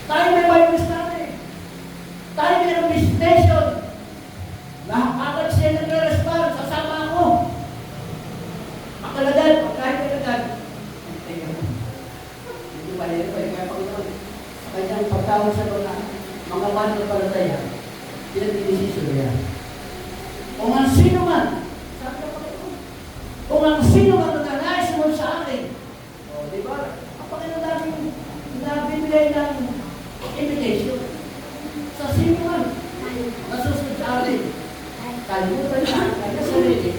Tayo may Bible study. Tayo may visitation. Agad siya nagre-respond, sasama ako. Ang alagad, kahit alagad, hindi ba yun? Kaya Panginoon, sa kanyang pagtawag sa doon na mga mananampalataya, pinag-inisisyo niya. Kung ang sino man, sabi ng Panginoon, kung ang sino man nag-anais mo sa akin, o di ba? Ang Panginoon natin nabibigay ng invitation sa sino man nasusunod sa atin. Kalimutan niya ang kanyang sarili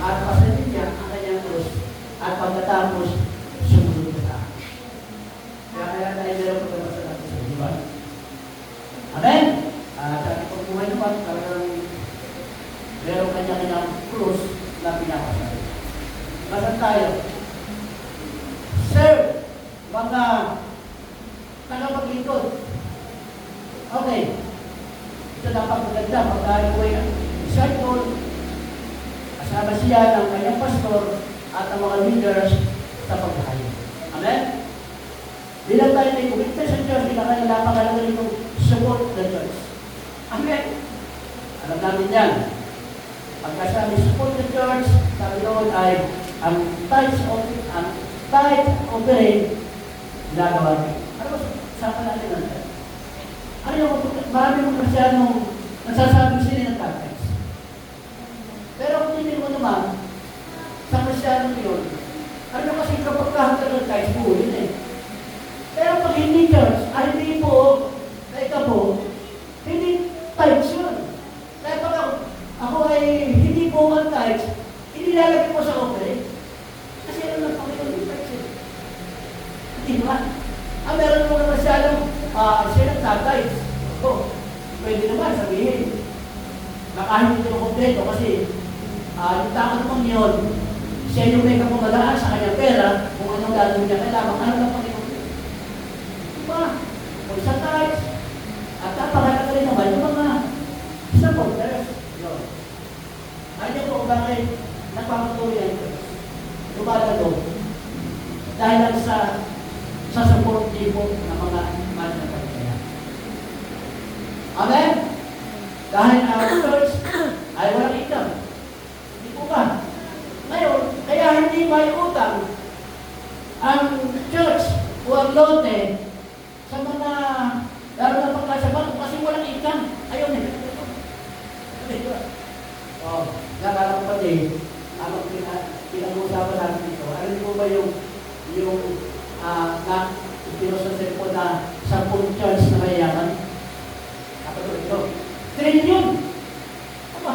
at pasanin niya ang kanyang krus at pagkatapos sumunod sa akin. Kaya tayo meron pagkabasa natin sa diba? Amen? Sa ating pagbuhay naman, talagang meron kanya-kanyang krus na pinapasanin. Basan tayo? Sir, mga tagapaglingkod. Okay. Ito dapat maganda pagka ikaw ay disciple, kasama siya ng kanyang pastor at ang mga leaders sa paghahayo. Amen? Bilang tayo may kumita sa church, kailangan napakalaga nitong support the church. Amen? Alam namin yan. Pagkasabi support the church, sabi noon ay ang tithe offering ginagawa. Ano ba usapan natin ng tithe? Ano yung marami mga Kristiyanong nagsasabing sila ng tithes? Pero kung hindi mo naman, sa Kristiyanong yun, ano kasi kapag kahit ng tithes po, yun eh. Pero pag hindi church, ay hindi po, kaya ka po, hindi tithes yun. Kaya pag ako ay hindi po ang tithes, hindi lalagay mo sa offering. Kasi ano lang Panginoon yung tithes yun. Hindi ba? Meron mo naman siya nagtatides. Pwede naman sabihin na kahit hindi mo kompleto kasi yung tao ng Panginoon, siya yung may kapamalaan sa kanyang pera kung anong gagawin niya kailangan. Ano lang Panginoon? Diba? Kung sa tithes, at napakalaga rin naman yung mga supporters. Ayaw po kung bakit nagpapatuloy ang Diyos. Lumalago. Dahil lang sa support tipo ng mga mananampalataya. Amen? Dahil ang church ay walang income. Hindi po ba? Ngayon, kaya hindi may utang ang church o ang lote sa mga lalo na pagkasabat kasi walang income. Ayaw nila. Nalala ko pati, tamang pinag-uusapan natin dito. Ano po ba yung na pinusunod po na 10 church na mayayaman? Kapag ito, trillion! Apa?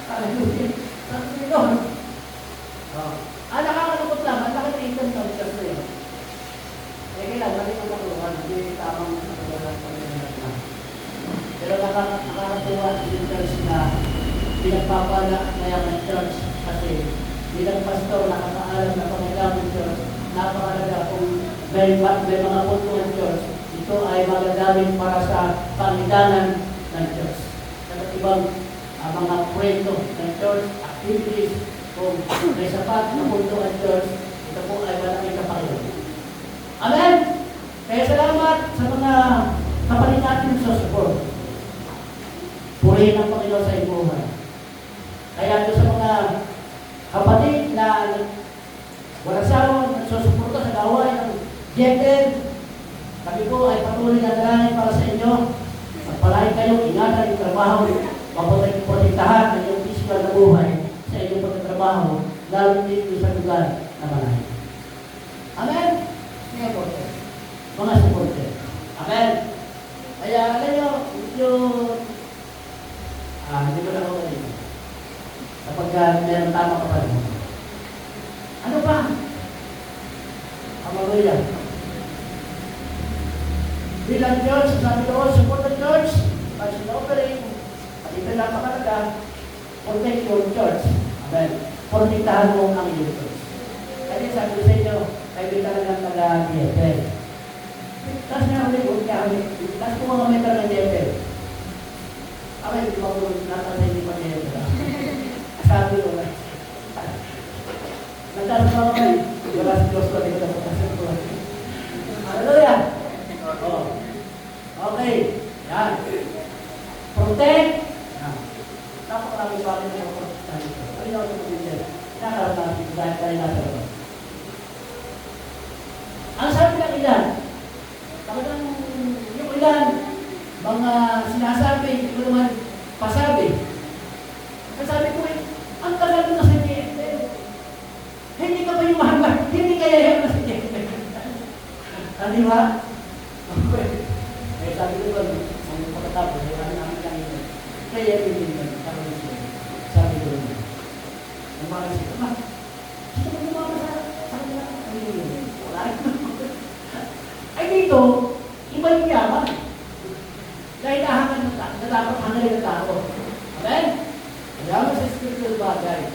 Hallelujah! 1 trillion! yan, mali ang makuluhan, hindi tamang nakagalang pag-iingat na. Pero nakakatuwa yung church na pinagpapala kaya ng church kasi bilang pastor, nakakaalam na pangalaman ng church, napakalaga kung may mga punto ng church, ito ay magagamit para sa pangidanan ng church. At ibang mga kwento ng church, activities, kung may sapat na punto ng church, ito po ay malaking kapakilan. Amen! Kaya salamat sa mga kapatid natin sa support. Purihin ang Panginoon sa iyong buhay. Kaya ito sa mga kapatid na walang sawang nagsusuporta sa gawain ng GFL, kami po ay patuloy na dalangin para sa inyo. Magpalain kayo, ingatan yung trabaho, maprotektahan ang iyong physical na buhay sa inyong pagkatrabaho, lalo dito sa lugar na malayo. Amen? Mga supporter. Amen? Kaya alam nyo, hindi ko lang ako kanina. Kapag meron tama ka pa rin. Ano pa? Hallelujah. Bilang church, sabi ko, support the church, as in offering, at ito napakalaga, protect your church. Amen. Protektahan mo ang iyong church. Kasi sabi ko sa inyo, kaibigan ka lang taga-DFL. Tapos nga ulit, tapos kung mga member ng DFL, ako hindi pa ko natanay hindi pa DFL. Sabi ko, nagtaas pa kayo, wala si Diyos ko, hindi ko napagkasin ko. Hallelujah! Okay, yan. Protect. Napakarami pa rin ng protect. Ay, ako sa mga nakaroon natin dahil tayo nasa ito. Ang sabi ng ilan, talagang yung ilan, mga sinasabi, hindi ko naman pasabi. Ang sabi ko ang tagal mo na sa DFL. Hindi ka ba yung mahal? Hindi kaya yan na sa DFL. Di ba? Eh, sabi ko ba, ang pagkatapos, wala namin lang yun. Kaya yun yun, parang sabi ko yun. Ang mga isip, sino ko lumama sa kanila? Ano yun? Wala yun. Ay dito, iba yung yaman. Dahil dapat hangalin ng tao. Amen? Mayaman sa spiritual bagay.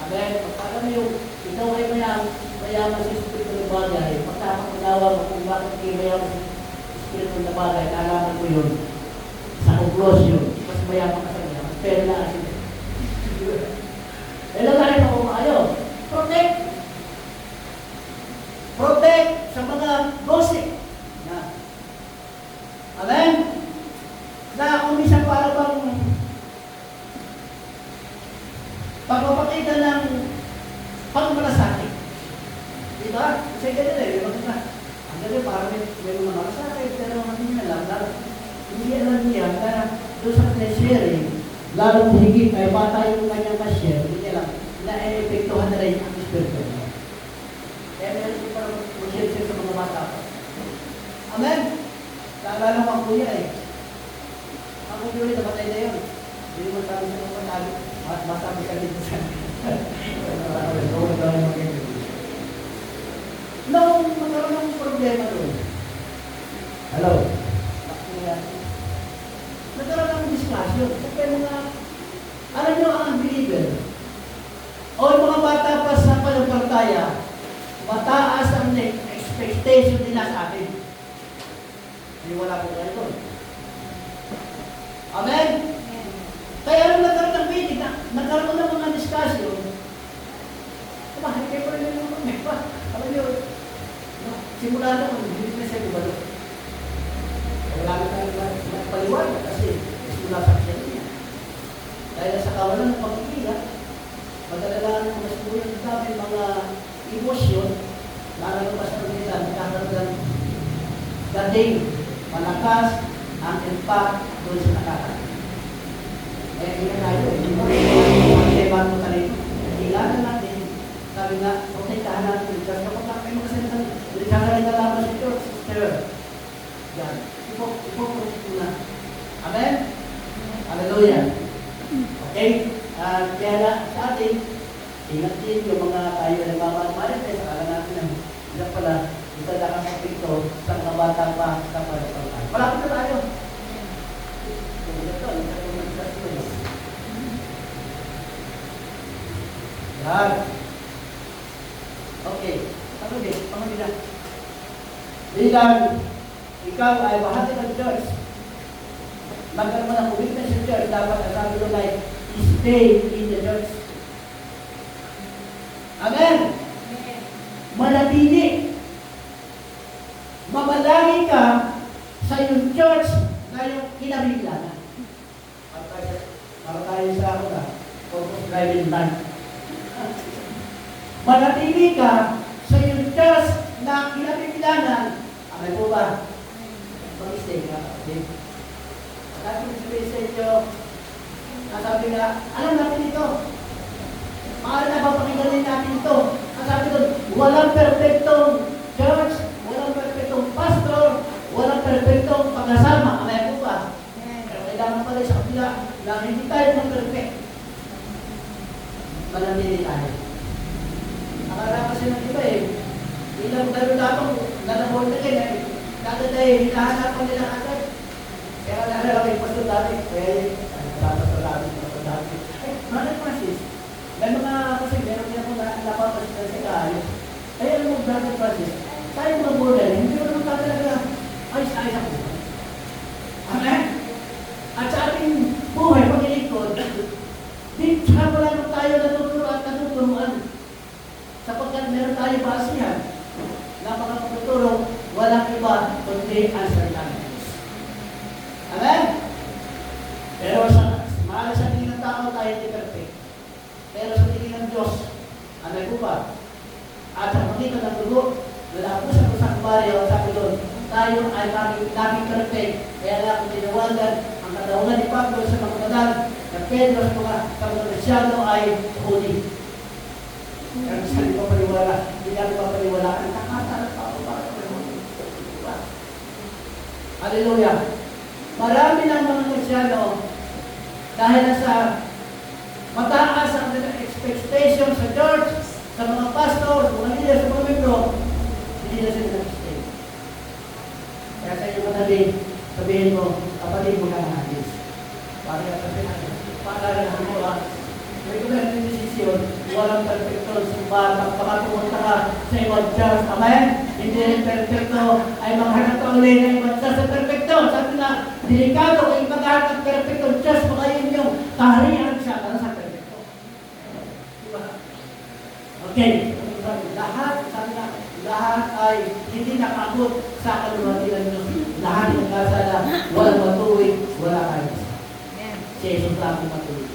Amen? Pagkaka mo yung ikaw ay mayaman sa spiritual bagay, magkakapagawa mo kung bakit kayo mayaman sa spiritual na bagay, nalaman mo yun sa conclusion, mas mayaman ka sa niya, mas pera na kasi. Hello tayo na kumayo. Protect sa mga gossip. Amen? Na kung minsan para bang pagpapakita ng pagmalasakit. Diba? Kasi ganyan eh. Ang ganyan parang may mga malasakit, pero hindi alam na hindi alam niya na doon sa sharing, lalong higit ay bata yung kanyang ma-share, hindi alam na epektuhan na rin ang espiritu niya. Kaya meron ko parang mag-share sa mga bata pa. Amen? Naalala ko ang kuya eh. Ang kuya ulit, namatay na yun. Hindi mo sabi sa mga panabi. Masabi ka dito sa nung magkaroon ng problema doon. Hello? Nagkaroon ng discussion. Kaya mga, alam nyo ang unbeliever, o yung mga bata pa sa panampalataya, mataas ang expectation nila sa atin. Hindi wala po kayo doon. Amen? Kaya nung nagkaroon ng meeting, nagkaroon ng mga discussion, hindi kayo pa rin yung mga alam nyo, simula na kung hindi na siya gubalo. Wala na tayo paliwanag kasi simula sa siya niya. Dahil sa kawalan ng pamilya, madalalaan ng mas buhay ng dami mga emosyon, lalabas ng nila, nakakaroon ng dating, malakas, ang impact doon sa nakakaroon. Eh, hindi na tayo. Hindi ba? Hindi ba ito tayo? Kailangan natin, sabi nga, protektahan natin yung church. Kapag kayo makasalita, hindi kakaroon na lamang sa church. Sir, yan. Ipoprotek mo na. Amen? Hallelujah. Okay? Kaya na sa atin, ingat din yung mga tayo na nagmamahal. Kaya sa kala natin, hindi pala, ito lang ang kapito sa bata pa sa panapalatan. Malapit na tayo. Yan. Okay. Pangalila. Bilang ikaw ay bahagi ng church, magkaroon mo ng commitment sa church, dapat ang sabi doon ay stay in the church. Amen? Manatili. Mamalagi ka sa iyong church na yung kinabibilangan. Para tayo sa ako na, focus driving line. Manatili ka sa iyong church na kinabibilangan. Amen po ba? Mag-stay ka. Okay? At yung sabihin sa inyo, nasabi nga, alam natin ito. Maaari na ba pakinggan natin ito? Nasabi doon, walang perfectong church, walang perfectong pastor, walang perfectong pagkasama. Amen po ba? Pero kailangan pala sa kapila na hindi tayo mag-perfect. Manatili tayo. Nakala kasi ng iba eh. Ilang dalo-dalong nanabol na rin eh. Kada tayo, hinahanapan nila agad. Kaya naalala ko yung pastor dati. Pastor dati. Brother Francis, may mga kasi meron niya kung napapasin sa kaayos. Kaya alam mo, Brother Francis, tayo mga border, hindi mo naman talaga ayos-ayos ang buhay. Amen? At sa ating buhay, pag-ilikod, di saka wala nung tayo natuturo at natuturuan. Sapagkat meron tayo basihan na mga pagtuturo, walang iba kundi ang salita ng Diyos. Amen? Pero mahal sa tingin ng tao, tayo hindi perfect. Pero sa tingin ng Diyos, ano po ba? At sa pagkita ng dugo, wala po sa kusang baryo, sabi doon, tayo ay laging perfect. Kaya lang kung tinawagan ang katauhan ni Pablo sa mga kadal, na Pedro sa mga Krisyano ay holy. Kaya sa hindi pa paniwala, hindi natin pa paniwala, ang kakatarap pa ako para paniwala. Hallelujah! Marami ng mga Krisyano, dahil nasa mataas ang expectation sa church, sa mga pastor, mga leader, sa mga membro, hindi na sila nag-stay. Kaya sa inyo matabi, sabihin mo, kapatid mo ka ng hadis. Paalala mo ha, may kumain ng desisyon, walang perfecto, pagpakapunta ka sa ibang church, amen? Hindi rin perfecto, ay maghanap ka ulit ng ibang church sa perfecto. Sabi na, delikado kung maghanap ng perfecto church, baka yun yung kaharian siya para sa perfecto. Diba? Okay, lahat, sabi na, lahat ay hindi nakaabot sa kaluwalhatian ng Diyos. Lahat ng kasala, walang matuwid, wala kayo. Siya yung plano matuwid.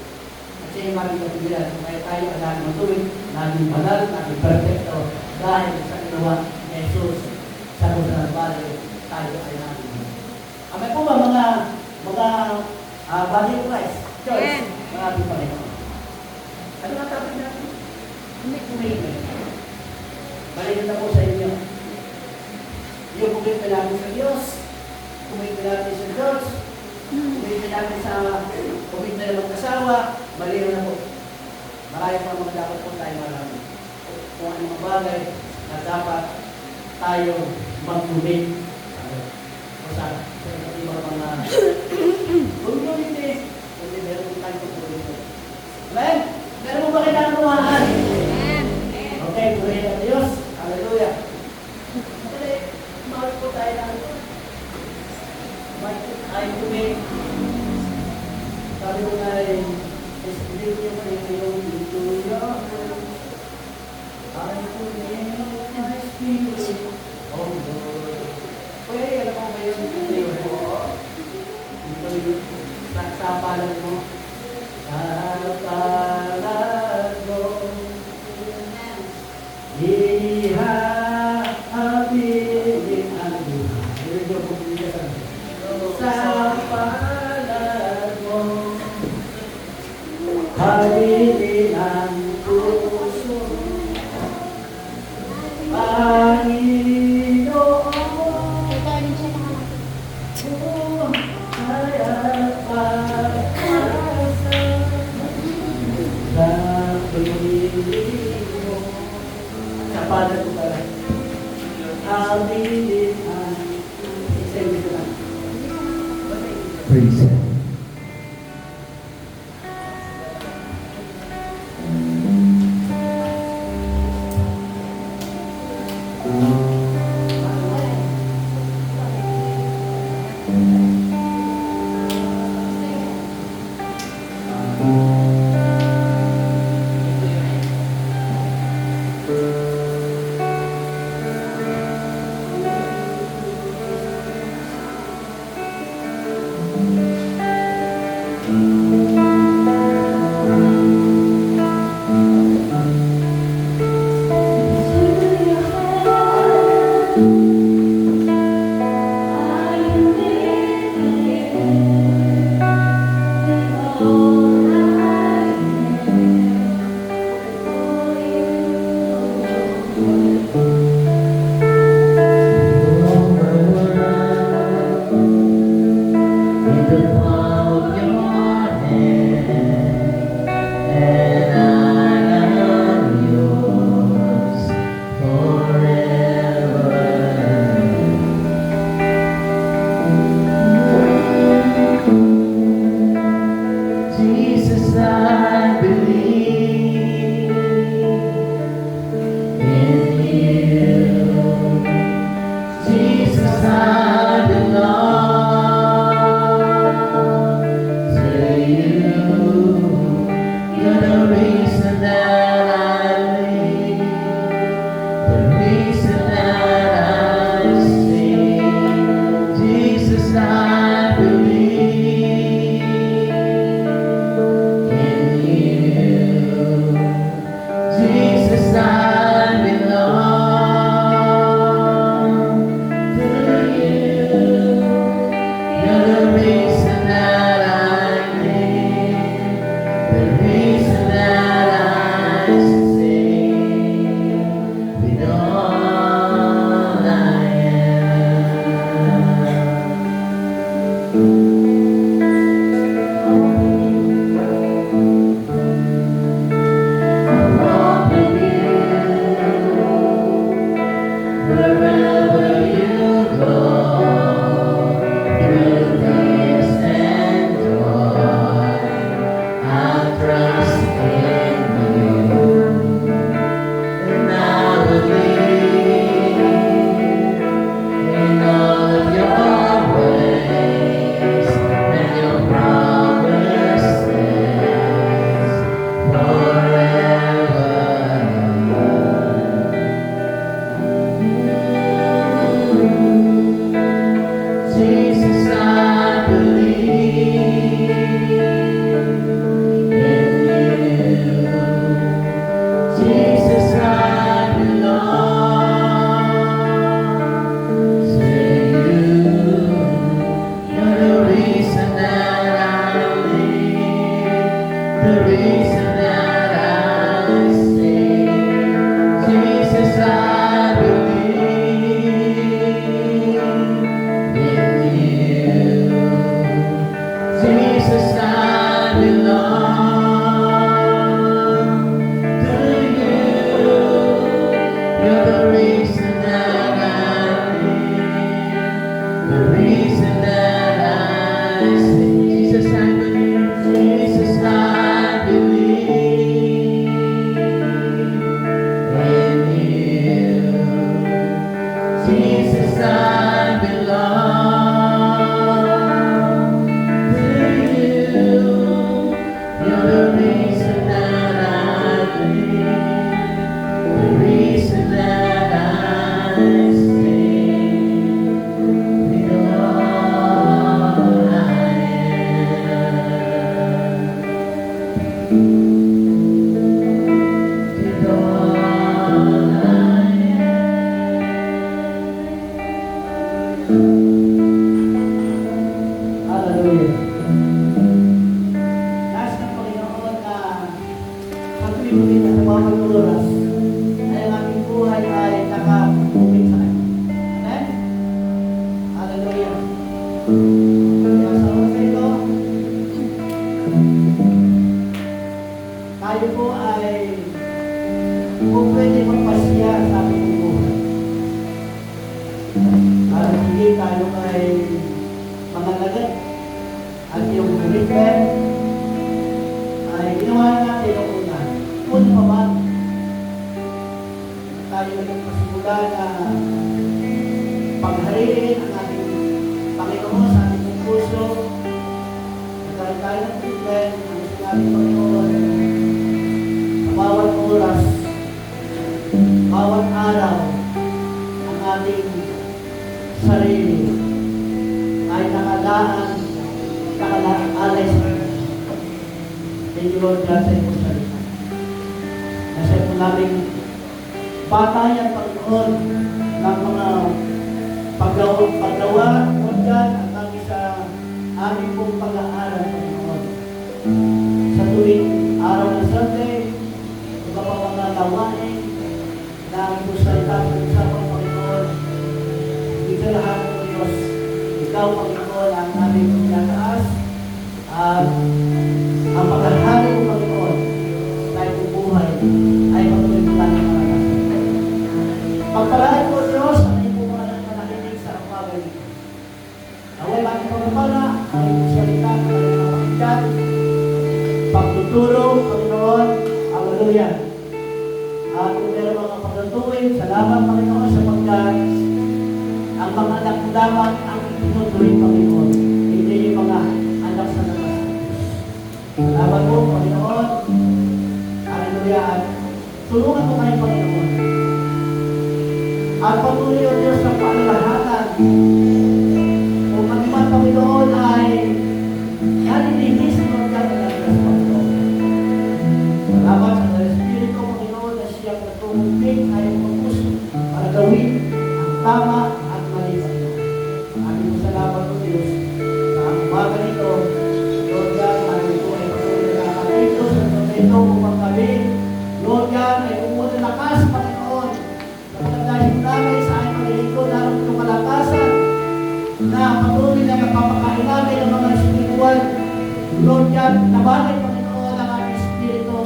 At siya yung maging katibilan. Kaya tayo ang laging matuwid, laging banal, laging perfecto. Dahil sa ginawa ni Jesus, sa Rosa ng Bale, tayo ay laging. Amay po ba mga body of Christ? Church, mga ating Panginoon. Ano nga topic natin? Commitment. Balikan na po sa inyo. Yung commitment natin sa Diyos, commitment natin sa Diyos, commitment natin sa commitment ng mag-asawa, balikan na po. Marami pa mga dapat po tayo marami. Kung ano mga bagay na dapat tayo mag-commit. Sa ibang mga community, kasi meron po tayo community. Amen? Meron mo ba kailangan luhaan? Okay, purihin ang Diyos. Hallelujah. Kasi, mahal po tayo na ito. Ay, kumit. Sabi ko nga ay, isipin niyo pa yung ituyo. Ay, kumit. Ay, spirit. Oh, Lord. Pwede, alam mo ba yung ituyo mo? Ito yung nagsapalan mo. Sapalan mo. Ihahabilin ang buhay. Sa palad mo, habilin ang puso. Panginoon, buhay at pag-asa mo. The reason that I say, Jesus, I believe, Jesus, I believe in you. Jesus, I belong to you. You're the reason that I believe, the reason that I sing, with all I am, with all I Hallelujah. Nais ng Panginoon na sa tuwing na sa bawat oras ay ang ating buhay ay nakapumit sa Kanya. Amen? Hallelujah. Kaya sa oras na ito, tayo po ay kung pwede magpasya sa ating buhay. At hindi tayo ay mga lagat at yung commitment ay ginawa natin ang una. Una pa man, tayo naging pasimula na paghariin ang ating Panginoon sa ating puso. Nagkaroon tayo ng commitment ang gusto natin Panginoon sa bawat oras, bawat araw, ang ating sarili ay nakalaan alay sa Kanya. Thank you, Lord God, sa iyong salita. Nasa ito namin batayan, Panginoon, ng mga paggawa, Lord God, at kami sa aming pong pag-aaral, Panginoon. Sa tuwing araw ng Sunday, iba pa mga gawain na ang ito salita ng usapang Panginoon. Dito lahat, O Diyos, Ikaw, Panginoon, ang aming pinataas at ang pagkakali mo, Panginoon, sa iyong buhay ay patuloy mo lang ang maranasan. Pagpalain mo, Diyos, ang iyong buhay na nakinig sa umaga nito. Naway bakit pagpapala ang iyong salita ng iyong mapakinggan, pagtuturo, Panginoon, hallelujah. At kung meron mga pagtutuin, salamat, Panginoon, sapagkat ang mga anak mo dapat ang itinutuloy, Panginoon. Hindi yung mga anak sa labas. Salamat po, Panginoon. Hallelujah. At tulungan mo kayo, Panginoon. At patuloy, O Diyos, ng paalalahanan. Kung kami man, Panginoon, ay nalilihis mo ang kanilang Panginoon. Salamat sa Espiritu, Panginoon, na siyang natutupin ay ang puso para gawin ang tama at mali sa iyo. Aming salamat, O Diyos, sa umaga nito. Lord God, namin po ay patuloy na nakakito sa ito upang kami, Lord God, ay umuha ng lakas, Panginoon. Dahil namin sa aming paglilingkod, naroon itong kalakasan na patuloy na nagpapakain namin ng mga spiritual. Lord God, nabagay, Panginoon, ang aming spirito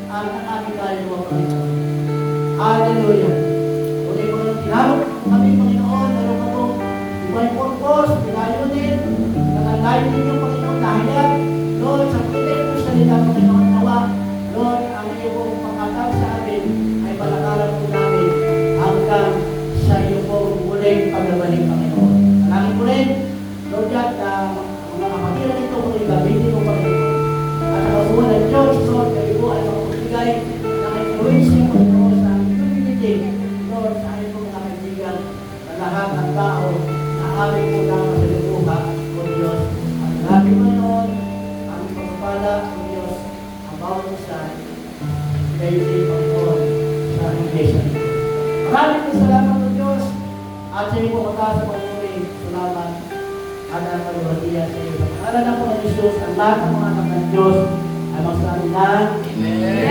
at ang aming kaluluwa, Panginoon. Hallelujah. Uli mo nang tinawag kami, Panginoon, meron ka itong ibang purpose, pinayunin, nangalayo ninyo, Panginoon, nahiyan. Lord, sa pagkakita po sa nila, Panginoon, nawa, Lord, ang iyong pangkatap sa amin ay palakaran po namin hanggang sa iyong po muling pagbabalik, Panginoon. Nalangin po rin, Lord God, na ang mga kapatiran nito, muling gamitin mo, Panginoon. At ang kabuhan ng Diyos, Lord, kayo po ay magbibigay ng influence, Panginoon, sa aming community, Lord, sa aming mga kaibigan, sa lahat ng tao na aming po nakakasalubuha, O Diyos. At maraming Panginoon, aming pagpapala, O Diyos, ang bawat isa, kayo din, Panginoon, sa iglesia nito. Maraming salamat, O Diyos, at sa iyo po mataas sa pagpapalin. Salamat at ang kalubatiya sa iyo. Sa pangalan ng Panginoon Jesus, ang lahat ng mga anak ng Diyos ay magsabi na Amen.